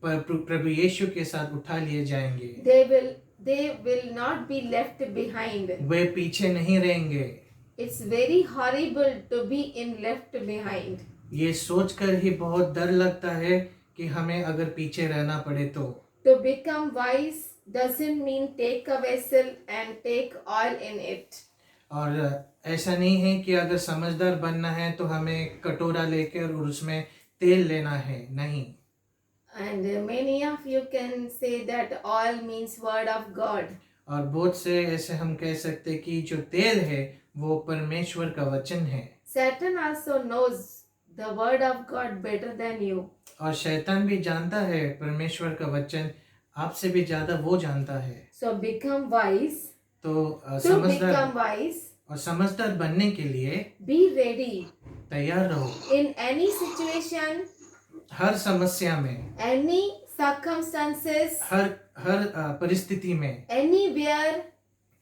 प्रभु यीशु के साथ उठा लिए जाएंगे। They will not be left behind. वे पीछे नहीं रहेंगे। It's very horrible to be in left behind. ये सोचकर ही बहुत डर लगता है कि हमें अगर पीछे रहना पड़े तो। To become wise doesn't mean take a vessel and take oil in it. और ऐसा नहीं है कि अगर समझदार बनना है तो हमें कटोरा लेकर और उसमें तेल लेना है, नहीं। And many of you can say that oil means word of God. और बहुत से ऐसे हम कह सकते कि जो तेल है वो परमेश्वर का वचन है। Satan also knows the word of God better than you. और शैतान भी जानता है परमेश्वर का वचन आपसे भी ज्यादा वो जानता है। So become wise. तो To समझदार become wise, और समझदार बनने के लिए be ready तैयार रहो। in any situation, हर समस्या में, any circumstances, हर परिस्थिति में, anywhere,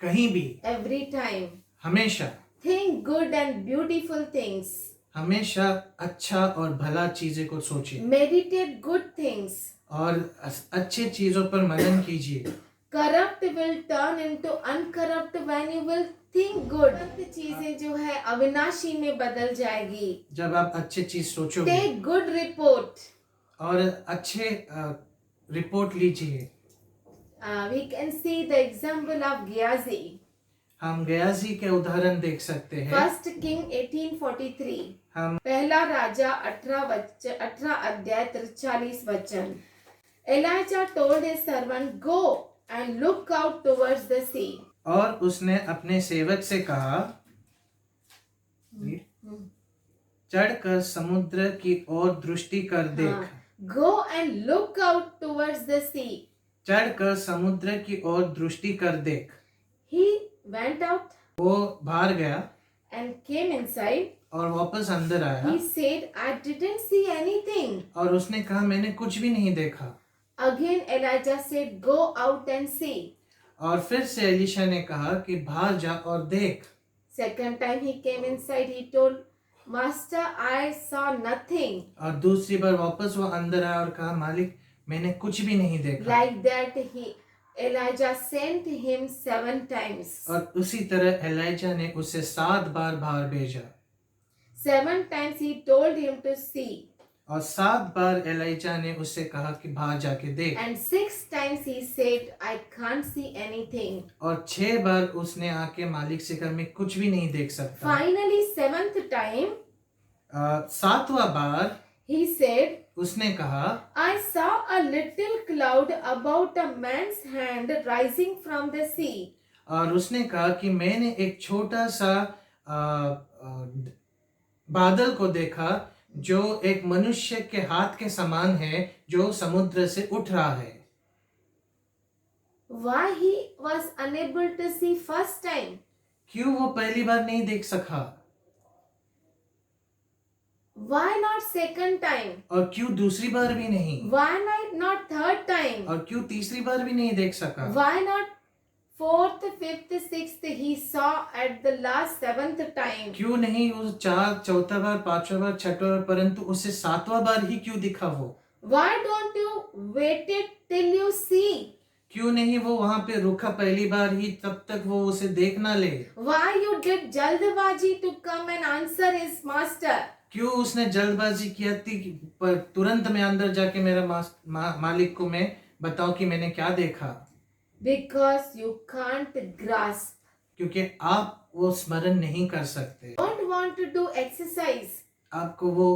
कहीं भी, every time. हमेशा Think good and beautiful things. हमेशा अच्छा और भला चीजें को सोचिए Meditate good things. और अच्छे चीजों पर मनन कीजिए। Corrupt will turn into uncorrupt when you will think good. चीजें जो है अविनाशी में बदल जाएगी। जब आप अच्छे चीज सोचोगे Take good report. और अच्छे रिपोर्ट लीजिए। We can see the example of Gehazi. हम गयाजी के उदाहरण देख सकते हैं। First King 18:43. हम पहला राजा 18 अध्याय 43 वचन। Elijah told his servant, go and look out towards the sea. और उसने अपने सेवक से कहा, चढ़कर समुद्र की ओर दृष्टि कर देख। Go and look out towards the sea. चढ़कर समुद्र की ओर दृष्टि कर देख। He went out वो बाहर गया and came inside. और वापस अंदर आया He said, I didn't see anything. और उसने कहा मैंने कुछ भी नहीं देखा। Again Elijah said, go out and see. और फिर से एलीशा ने कहा कि बाहर जा और देख। Second time he came inside, he told, Master, I saw nothing. और दूसरी बार वापस वो अंदर आया और कहा मालिक मैंने कुछ भी नहीं देखा। Like that Elijah sent him 7 times. और उसी तरह एलीशा ने उसे 7 बार बाहर भेजा। 7 times he told him to see. और 7 बार एलीशा ने उससे कहा कि बाहर जाके देख। And 6 times he said, I can't see anything. और 6 बार उसने आके मालिक से कहा मैं कुछ भी नहीं देख सकता। Finally 7th time 7वां bar he said, उसने कहा I saw a little cloud about a man's hand rising from the sea. और उसने कहा कि मैंने एक छोटा सा बादल को देखा जो एक मनुष्य के हाथ के समान है जो समुद्र से उठ रहा है। Why he was unable to see first time? क्यों वो पहली बार नहीं देख सका? Why not second time? और क्यों दूसरी बार भी नहीं? Why not third time? और क्यों तीसरी बार भी नहीं देख सका? Why not fourth, fifth, sixth? He saw at the last 7th time. क्यों नहीं उस चौथा बार, 5वां बार, 6वां बार, परंतु उसे 7वां बार ही क्यों दिखा वो? Why don't you wait it till you see? क्यों नहीं वो वहां पे रुका पहली बार ही तब तक वो उसे देख ना ले? Why you did जल्दबाजी to come and answer his master? क्यों उसने जल्दबाजी किया थी पर तुरंत में अंदर जाके मेरा मालिक को मैं बताऊं कि मैंने क्या देखा? Because you can't grasp. क्योंकि आप वो स्मरण नहीं कर सकते। Don't want to do exercise. आपको वो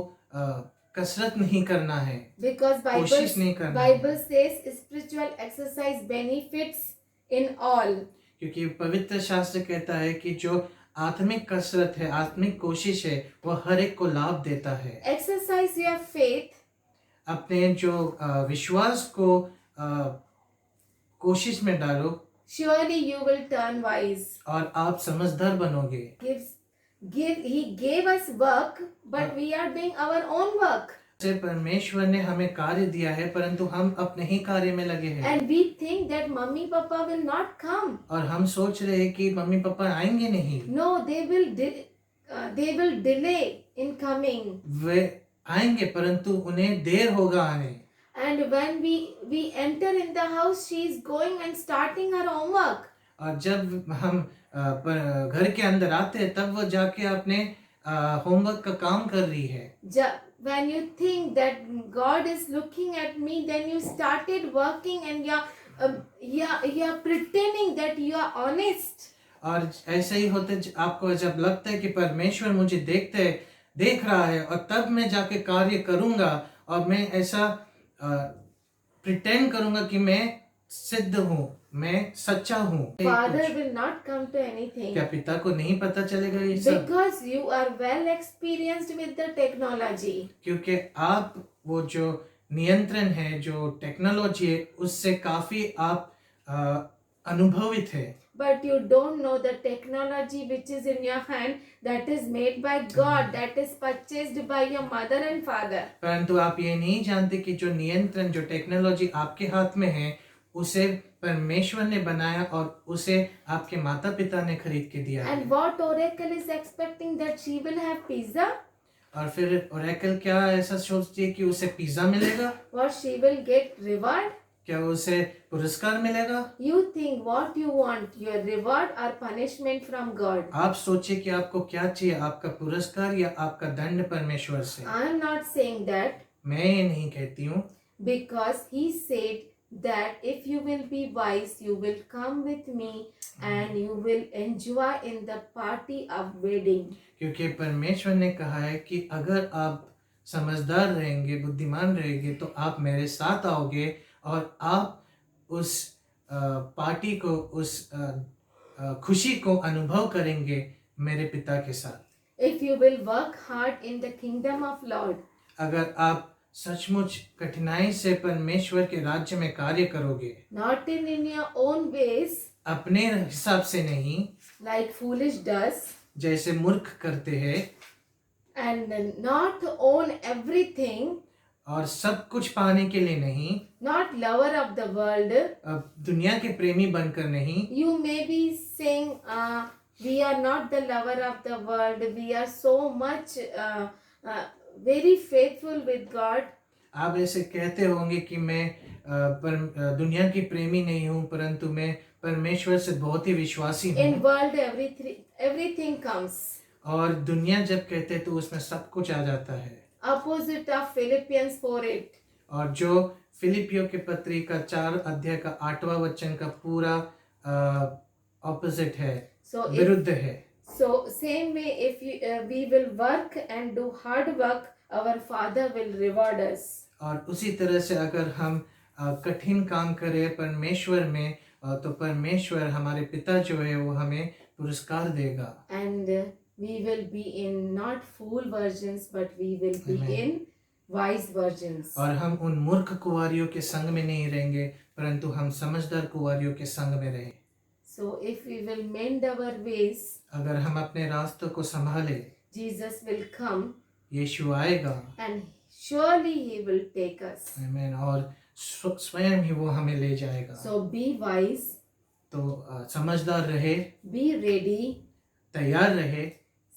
कसरत नहीं करना है। Because कोशिश नहीं करना है। Bible says spiritual exercise benefits in all. क्योंकि पवित्र शास्त्र कहता है कि जो आत्मिक कसरत है, आत्मिक कोशिश है, वो हर एक को लाभ देता है। Exercise your faith, अपने जो विश्वास को कोशिश में डालो surely you will turn wise. और आप समझदार बनोगे। He gave us work, but we are doing our own work. से परमेश्वर ने हमें कार्य दिया है, परंतु हम अपने ही कार्य में लगे हैं। And we think that mummy papa will not come. और हम सोच रहे हैं कि मम्मी पापा आएंगे नहीं। No, they will delay in coming. वे आएंगे परंतु उन्हें देर होगा आने। And when we enter in the house, she is going and starting her homework. और जब हम घर के अंदर आते हैं तब वो जाके अपने होमवर्क का काम कर रही है। When you think that God is looking at me, then you started working and you're pretending that you are honest. और ऐसा ही होते आपको जब लगता है कि परमेश्वर मुझे देख रहा है और तब मैं जाके कार्य करूंगा और मैं ऐसा प्रिटेंड करूंगा कि मैं सिद्ध हूँ, मैं सच्चा हूँ। Father will not come to anything. क्या पिता को नहीं पता चलेगा ये सब? Because you are well experienced with the technology. क्योंकि आप वो जो नियंत्रण है, जो टेक्नोलॉजी है, उससे काफी आप अनुभवित है। But you don't know the technology which is in your hand, that is made by God, that is purchased by your mother and father. परंतु आप ये नहीं जानते कि जो नियंत्रण, जो टेक्नोलॉजी आपके हाथ में है, उसे परमेश्वर ने बनाया और उसे आपके माता पिता ने खरीद के दिया है। And what oracle is expecting that she will have pizza? और फिर ओरेकल क्या ऐसा सोचती है कि उसे पिज्जा मिलेगा? What she will get reward? क्या उसे पुरस्कार मिलेगा? You think what you want, your reward or punishment from God. आप सोचिए कि आपको क्या चाहिए, आपका पुरस्कार या आपका दंड परमेश्वर से। I am not saying that. मैं ये नहीं कहती हूँ। Because he said that if you will be wise, you will come with me and you will enjoy in the party of wedding. क्योंकि परमेश्वर ने कहा है कि अगर आप समझदार रहेंगे, बुद्धिमान रहेंगे, तो आप मेरे साथ आओगे और आप उस पार्टी को, उस खुशी को अनुभव करेंगे मेरे पिता के साथ। If you will work hard in the kingdom of Lord. अगर आप सचमुच कठिनाई से परमेश्वर के राज्य में कार्य करोगे, Not in your own ways. अपने हिसाब से नहीं, Like foolish does. जैसे मूर्ख करते हैं, And not own everything. और सब कुछ पाने के लिए नहीं, Not lover of the world. अब दुनिया के प्रेमी बनकर नहीं। You may be saying, we are not the lover of the world. We are so much very faithful with God. आप ऐसे कहते होंगे कि मैं दुनिया की प्रेमी नहीं हूँ, परंतु मैं परमेश्वर से बहुत ही विश्वासी हूँ। In world everything comes. और दुनिया जब कहते हैं तो उसमें सब कुछ आ जाता है। Opposite of Philippians 4:8. और जो फिलिपियों के पत्री का 4 अध्याय का 8वां वचन का पूरा ऑपोजिट है, विरुद्ध है। So same way, if we will work and do hard work, our Father will reward us. और उसी तरह से अगर हम कठिन काम करें परमेश्वर में, तो परमेश्वर हमारे पिता जो है वो हमें पुरस्कार देगा। And we will be in not fool virgins, but we will be Amen. in wise virgins. और हम उन मूर्ख कुंवारियों के संग में नहीं रहेंगे, परंतु हम समझदार कुंवारियों के संग में रहें। So if we will mend our ways, अगर हम अपने रास्तों को संभाले, Jesus will come यीशु आएगा, and surely he will take us. आमीन, और स्वयं ही वो हमें ले जाएगा। So be wise, तो समझदार रहे, be ready. तैयार रहे।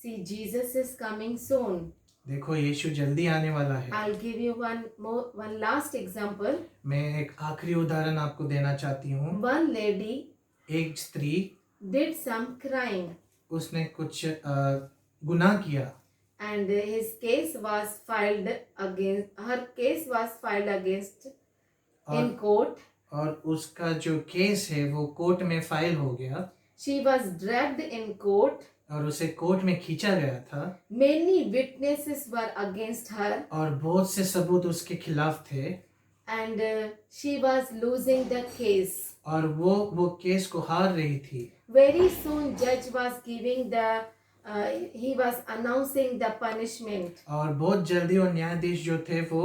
See, Jesus is coming soon. देखो यीशु जल्दी आने वाला है। I'll give you one last example. मैं एक आखिरी उदाहरण आपको देना चाहती हूँ। One lady एक स्त्री did some crime उसने कुछ गुनाह किया, and her case was filed against in court. और उसका जो केस है वो कोर्ट में फाइल हो गया। She was dragged in court. और उसे कोर्ट में खींचा गया था। Many witnesses were against her. और बहुत से सबूत उसके खिलाफ थे। And she was losing the case. और वो केस को हार रही थी। Very soon, judge was giving he was announcing the punishment. और बहुत जल्दी वो न्यायाधीश जो थे वो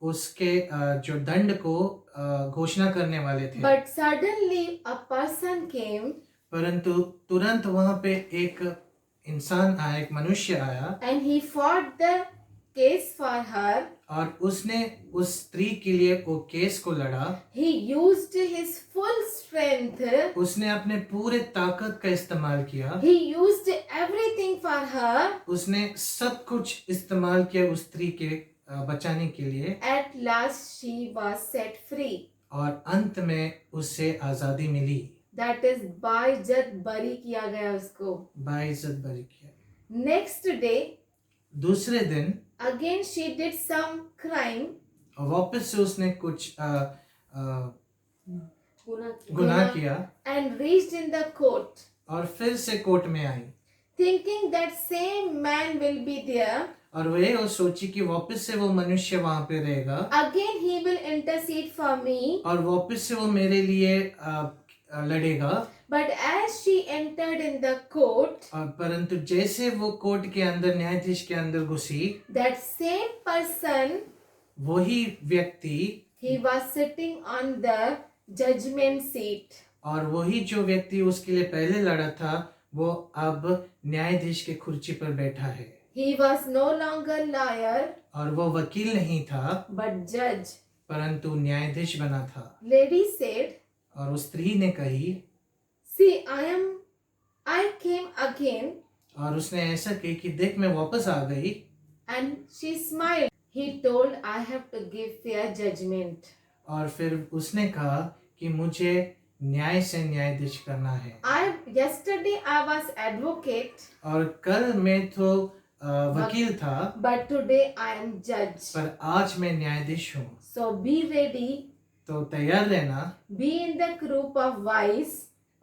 उसके जो दंड को घोषणा करने वाले थे। But suddenly, a person came परंतु तुरंत वहां पे एक इंसान आया, एक मनुष्य आया, and he fought the case for her. और उसने उस स्त्री के लिए वो केस को लड़ा। He used his full strength. उसने अपने पूरे ताकत का इस्तेमाल किया। He used everything for her. उसने सब कुछ इस्तेमाल किया उस स्त्री के बचाने के लिए। At last, she was set free. और अंत में उससे आजादी मिली। That is, बाइज्जत बरी किया गया उसको। बाइज्जत बरी किया। Next day, दूसरे दिन again she did some crime. और वापस से उसने कुछ गुनाह किया And reached in the court, और फिर से कोर्ट में आई, thinking that same man will be there. और वो सोची कि वापस से वो मनुष्य वहां पे रहेगा। Again he will intercede for me. और वापस से वो मेरे लिए लड़ेगा। But as she entered in the court, और परंतु जैसे वो कोर्ट के अंदर, न्यायाधीश के अंदर घुसी, that same person, वही व्यक्ति, he was sitting on the judgment seat. और वही जो व्यक्ति उसके लिए पहले लड़ा था, वो अब न्यायाधीश के कुर्सी पर बैठा है। He was no longer lawyer, और वो वकील नहीं था, but judge. परंतु न्यायाधीश बना था। Lady said, और उस स्त्री ने कही, see, I came again. और उसने ऐसा कही कि देख मैं वापस आ गई। And she smiled. He told, I have to give fair judgment. और फिर उसने कहा कि मुझे न्याय से न्यायाधीश करना है। Yesterday I was advocate. और कल मैं तो वकील था, But today I am judge. पर आज मैं न्यायाधीश हूँ। So be ready. तो तैयार रहना। Be in the group of wise.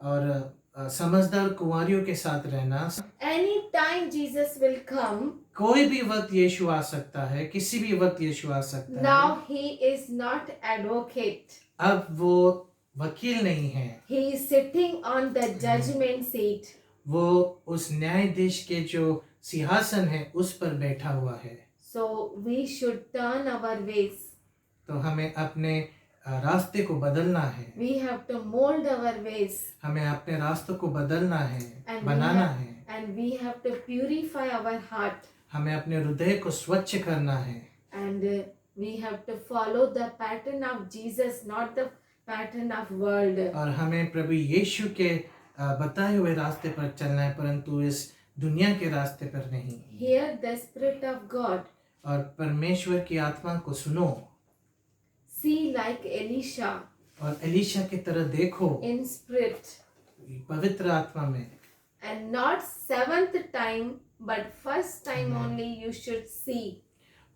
और समझदार कुंवारियों के साथ रहना। Anytime Jesus will come. कोई भी वक्त यीशु आ सकता है, किसी भी वक्त यीशु आ सकता है। Now he is not advocate. अब वो वकील नहीं है। He is sitting on the judgment seat. वो उस न्यायाधीश के जो सिंहासन है उस पर बैठा हुआ है। So we should turn our ways. तो हमें अपने रास्ते को बदलना है। We have to mold our ways. हमें अपने रास्तों को बदलना है, And बनाना है। And we have to purify our heart. हमें अपने हृदय को स्वच्छ करना है। And we have to follow the pattern of Jesus, not the pattern of world. और हमें प्रभु यीशु के बताए हुए रास्ते पर चलना है, परंतु इस दुनिया के रास्ते पर नहीं। Hear the Spirit of God. और परमेश्वर की आत्मा को सुनो। See like Elisha. और एलीशा की तरह देखो In spirit. पवित्र आत्मा में। And not seventh time, but first time only you should see.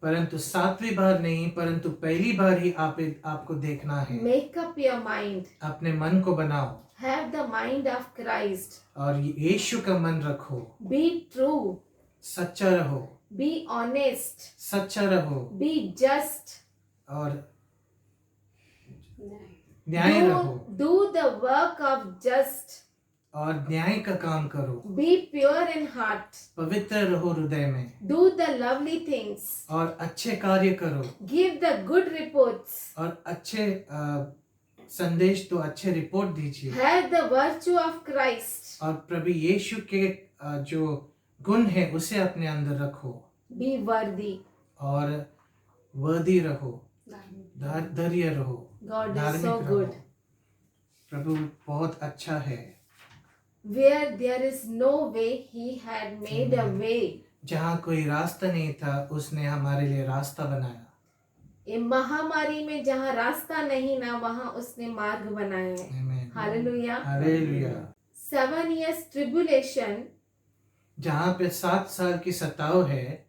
परंतु सातवीं बार नहीं, परंतु पहली बार ही आपको देखना है। Make up your mind. अपने मन को बनाओ। Have the mind of Christ. और यीशु का मन रखो। Be true. सच्चा रहो। Be honest. सच्चा रहो। Be just. और न्याय रहो। Do the work of just. और न्याय का काम करो। Be pure in heart. पवित्र रहो हृदय में। Do the lovely things. और अच्छे कार्य करो। Give the good reports. और अच्छे संदेश तो अच्छे रिपोर्ट दीजिए। Have the virtue of Christ. और प्रभु यीशु के जो गुण है उसे अपने अंदर रखो। Be worthy. और वर्दी रहो, धैर्य रहो, God is धार्मिक so रहो। good. प्रभु बहुत अच्छा है। Where there is no way, He had made a way. जहाँ कोई रास्ता नहीं था उसने हमारे लिए रास्ता बनाया। ये महामारी में जहाँ रास्ता नहीं ना वहाँ उसने मार्ग बनाया है। Amen. Hallelujah. Hallelujah. 7 years tribulation. जहाँ पे 7 साल की सताव है,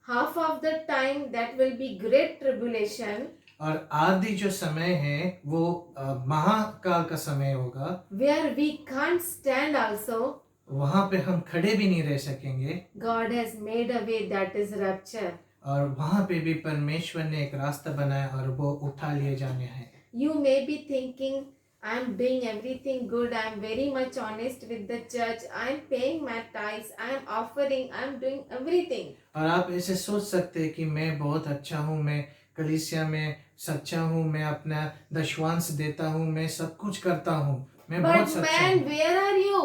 half of the time that will be great tribulation. और आदि जो समय है वो महाकाल का समय होगा। Where we can't stand also. वहाँ पे हम खड़े भी नहीं रह सकेंगे। God has made a way, that is rapture. और वहाँ पे भी परमेश्वर ने एक रास्ता बनाया और वो उठा लिए जाने हैं। You may be thinking, I'm doing everything good. I'm very much honest with the church. I'm paying my tithes. I'm offering. I'm doing everything. और आप ऐसे सोच सकते हैं कि मैं बहुत अच्छा हूँ, मैं कलीसिया में सच्चा हूँ, मैं अपना दशवांश देता हूँ, मैं सब कुछ करता हूँ, मैं बहुत But सच्चा man, हूँ। where are you?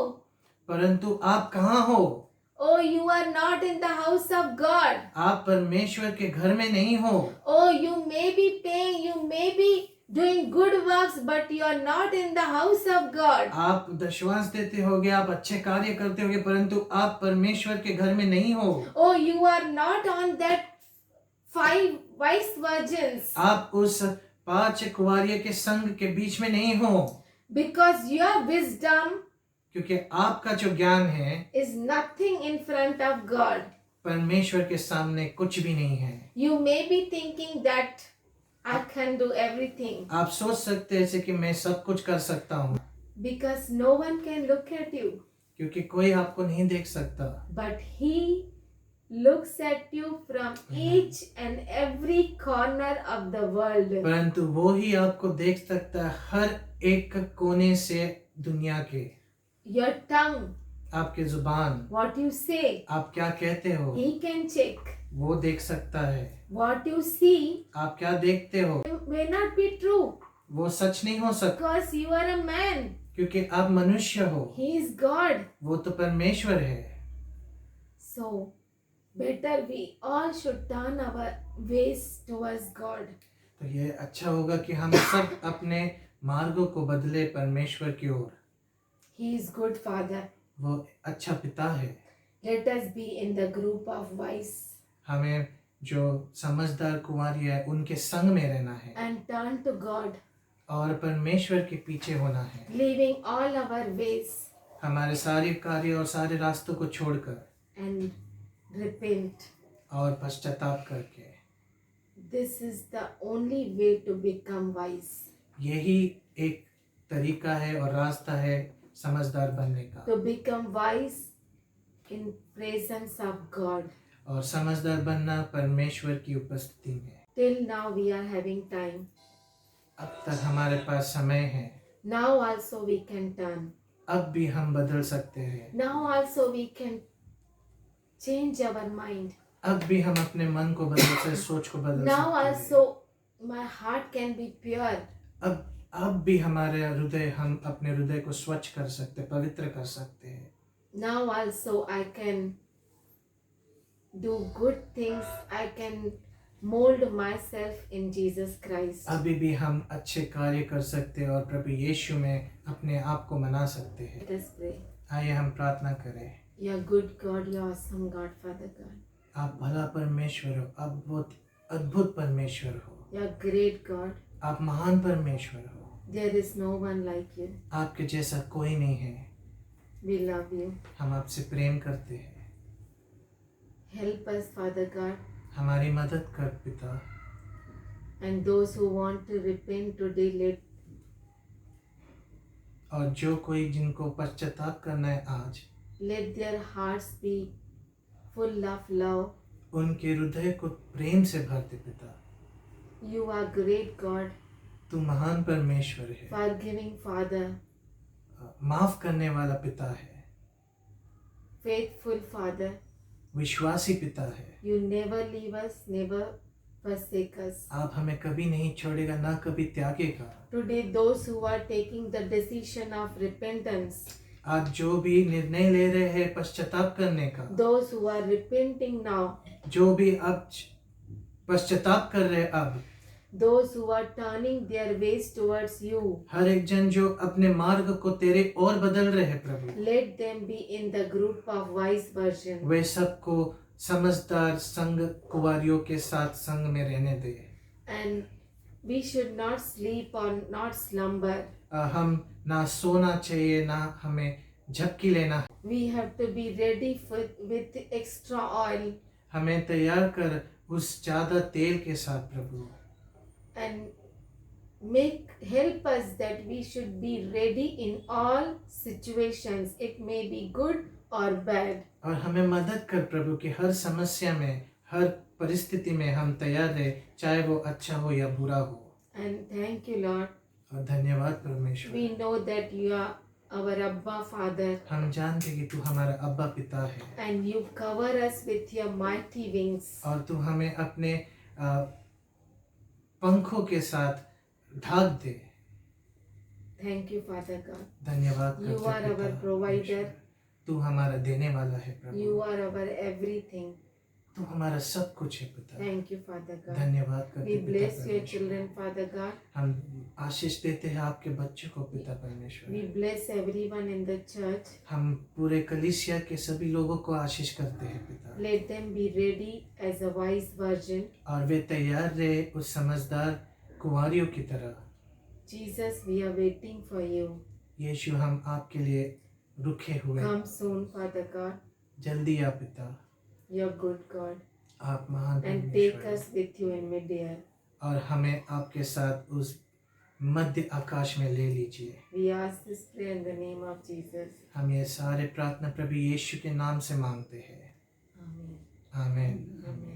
परंतु आप कहाँ हो? Oh, you are not in the house of God. आप परमेश्वर के घर में नहीं हो। Oh, you may be paying, you may be doing good works, but you are not in the house of God. आप दशवांश देते होगे, आप अच्छे कार्य करते होगे, परंतु आप परमेश्वर के घर में नहीं हो। Oh, you are not on that 5 wise virgins, आप उस 5 कुंवारियों के संग के बीच में नहीं हो, because your wisdom क्योंकि आपका जो ज्ञान है is nothing in front of God. परमेश्वर के सामने कुछ भी नहीं है। You may be thinking that I can do everything, आप सोच सकते हैं ऐसे कि मैं सब कुछ कर सकता हूँ, because no one can look at you, क्योंकि कोई आपको नहीं देख सकता, but He looks at you from each and every corner of the world. परंतु वो ही आपको देख सकता है हर एक कोने से दुनिया के। Your tongue, आपके जुबान, what you say, आप क्या कहते हो, He can check. वो देख सकता है। What you see आप क्या देखते हो, may not be true, वो सच नहीं हो सकता, because you are a man. क्योंकि आप मनुष्य हो, He is God. वो तो परमेश्वर है। So, better we all should turn our ways towards God. तो ये अच्छा होगा कि हम सब अपने मार्गों को बदले परमेश्वर की ओर। He is good Father. वो अच्छा पिता है। Let us be in the group of wise हमें जो समझदार कुंवारी है उनके संग में रहना है and turn to God, और परमेश्वर के पीछे होना है, leaving all our ways हमारे सारे कार्य और सारे रास्तों को छोड़कर and repent. और पश्चाताप करके। This is the only way to become wise. यही एक तरीका है और रास्ता है समझदार बनने का, To become wise in presence of God. और समझदार बनना परमेश्वर की उपस्थिति में। Till now we are having time. अब तक हमारे पास समय है, Now also we can turn. अब भी हम बदल सकते हैं, Now also we can change our mind. अब भी हम अपने मन को बदल सकते, सोच को बदल Now सकते हैं। also my heart can be pure. अब भी हमारे हृदय, हम अपने हृदय को स्वच्छ कर सकते, पवित्र कर सकते हैं। Now also I can do good things. I can mold myself in Jesus Christ. अभी भी हम अच्छे कार्य कर सकते हैं और प्रभु यीशु में अपने आप को मना सकते हैं। Let us pray. आइए हम प्रार्थना करें। You are good God, you are awesome God, Father God. आप भला परमेश्वर हो, आप अद्भुत परमेश्वर हो, You are great God. आप महान परमेश्वर हो, There is no one like you. आपके जैसा कोई नहीं है। We love you. हम आपसे प्रेम करते हैं, Help us, Father God. हमारी मदद कर पिता। And those who want to repent today, और जो कोई जिनको पश्चाताप करना है आज, let their hearts be full of love. उनके हृदय को प्रेम से भर दे पिता। You are great God, तू महान परमेश्वर है, forgiving Father, माफ करने वाला पिता है, faithful Father. विश्वासी पिता है। You never leave us, never forsake us. आप हमें कभी नहीं छोड़ेगा, ना कभी त्यागेगा। Today, those who are taking the decision of repentance, आज जो भी निर्णय ले रहे हैं पश्चाताप करने का, those who are repenting now, जो भी अब पश्चाताप कर रहे हैं, अब those who are turning their ways towards you, हर एक जन जो अपने मार्ग को तेरे और बदल रहे हैं प्रभु, let them be in the group of wise virgin. वे सबको समझदार संग कुंवारियों के साथ संग में रहने दे। And we should not sleep or not slumber. हम ना सोना चाहिए, ना हमें झपकी लेना। We have to be ready with extra oil हमें तैयार कर उस ज्यादा तेल के साथ प्रभु, and help us that we should be ready in all situations. It may be good or bad. और हमें मदद कर प्रभु कि हर समस्या में, हर परिस्थिति में हम तैयार रहे, चाहे वो अच्छा हो या बुरा हो। And thank you, Lord. और धन्यवाद परमेश्वर। We know that you are our Abba Father हम जानते कि तू हमारा अब्बा पिता है and you cover us with your mighty wings. और तू हमें अपने पंखों के साथ ढाक दे। Thank you, Father God. धन्यवाद You करते are पिता our provider. परमेश्वर। तू हमारा देने वाला है प्रभु। You are our everything. तू हमारा सब कुछ है पिता। Thank you, Father God. धन्यवाद करते We पिता bless your परमेश्वर। children, Father God. हम आशीष देते हैं आपके बच्चों को पिता परमेश्वर। We bless everyone in the church. हम पूरे कलीसिया के सभी लोगों को आशीष करते हैं पिता। Let them be ready as a wise virgin. और वे तैयार रहे उस समझदार कुंवारियों की तरह। Jesus, we are waiting for you. यीशु हम आपके लिए रुके हुए। Come soon, Father God. जल्दी आ पिता। You're good God. आप महान And take परमेश्वर us with you in midair. और हमें आपके साथ उस मध्य आकाश में ले लीजिए। We ask this prayer in the name of Jesus. हम ये सारे प्रार्थना प्रभु यीशु के नाम से मांगते हैं। Amen. आमीन। Amen.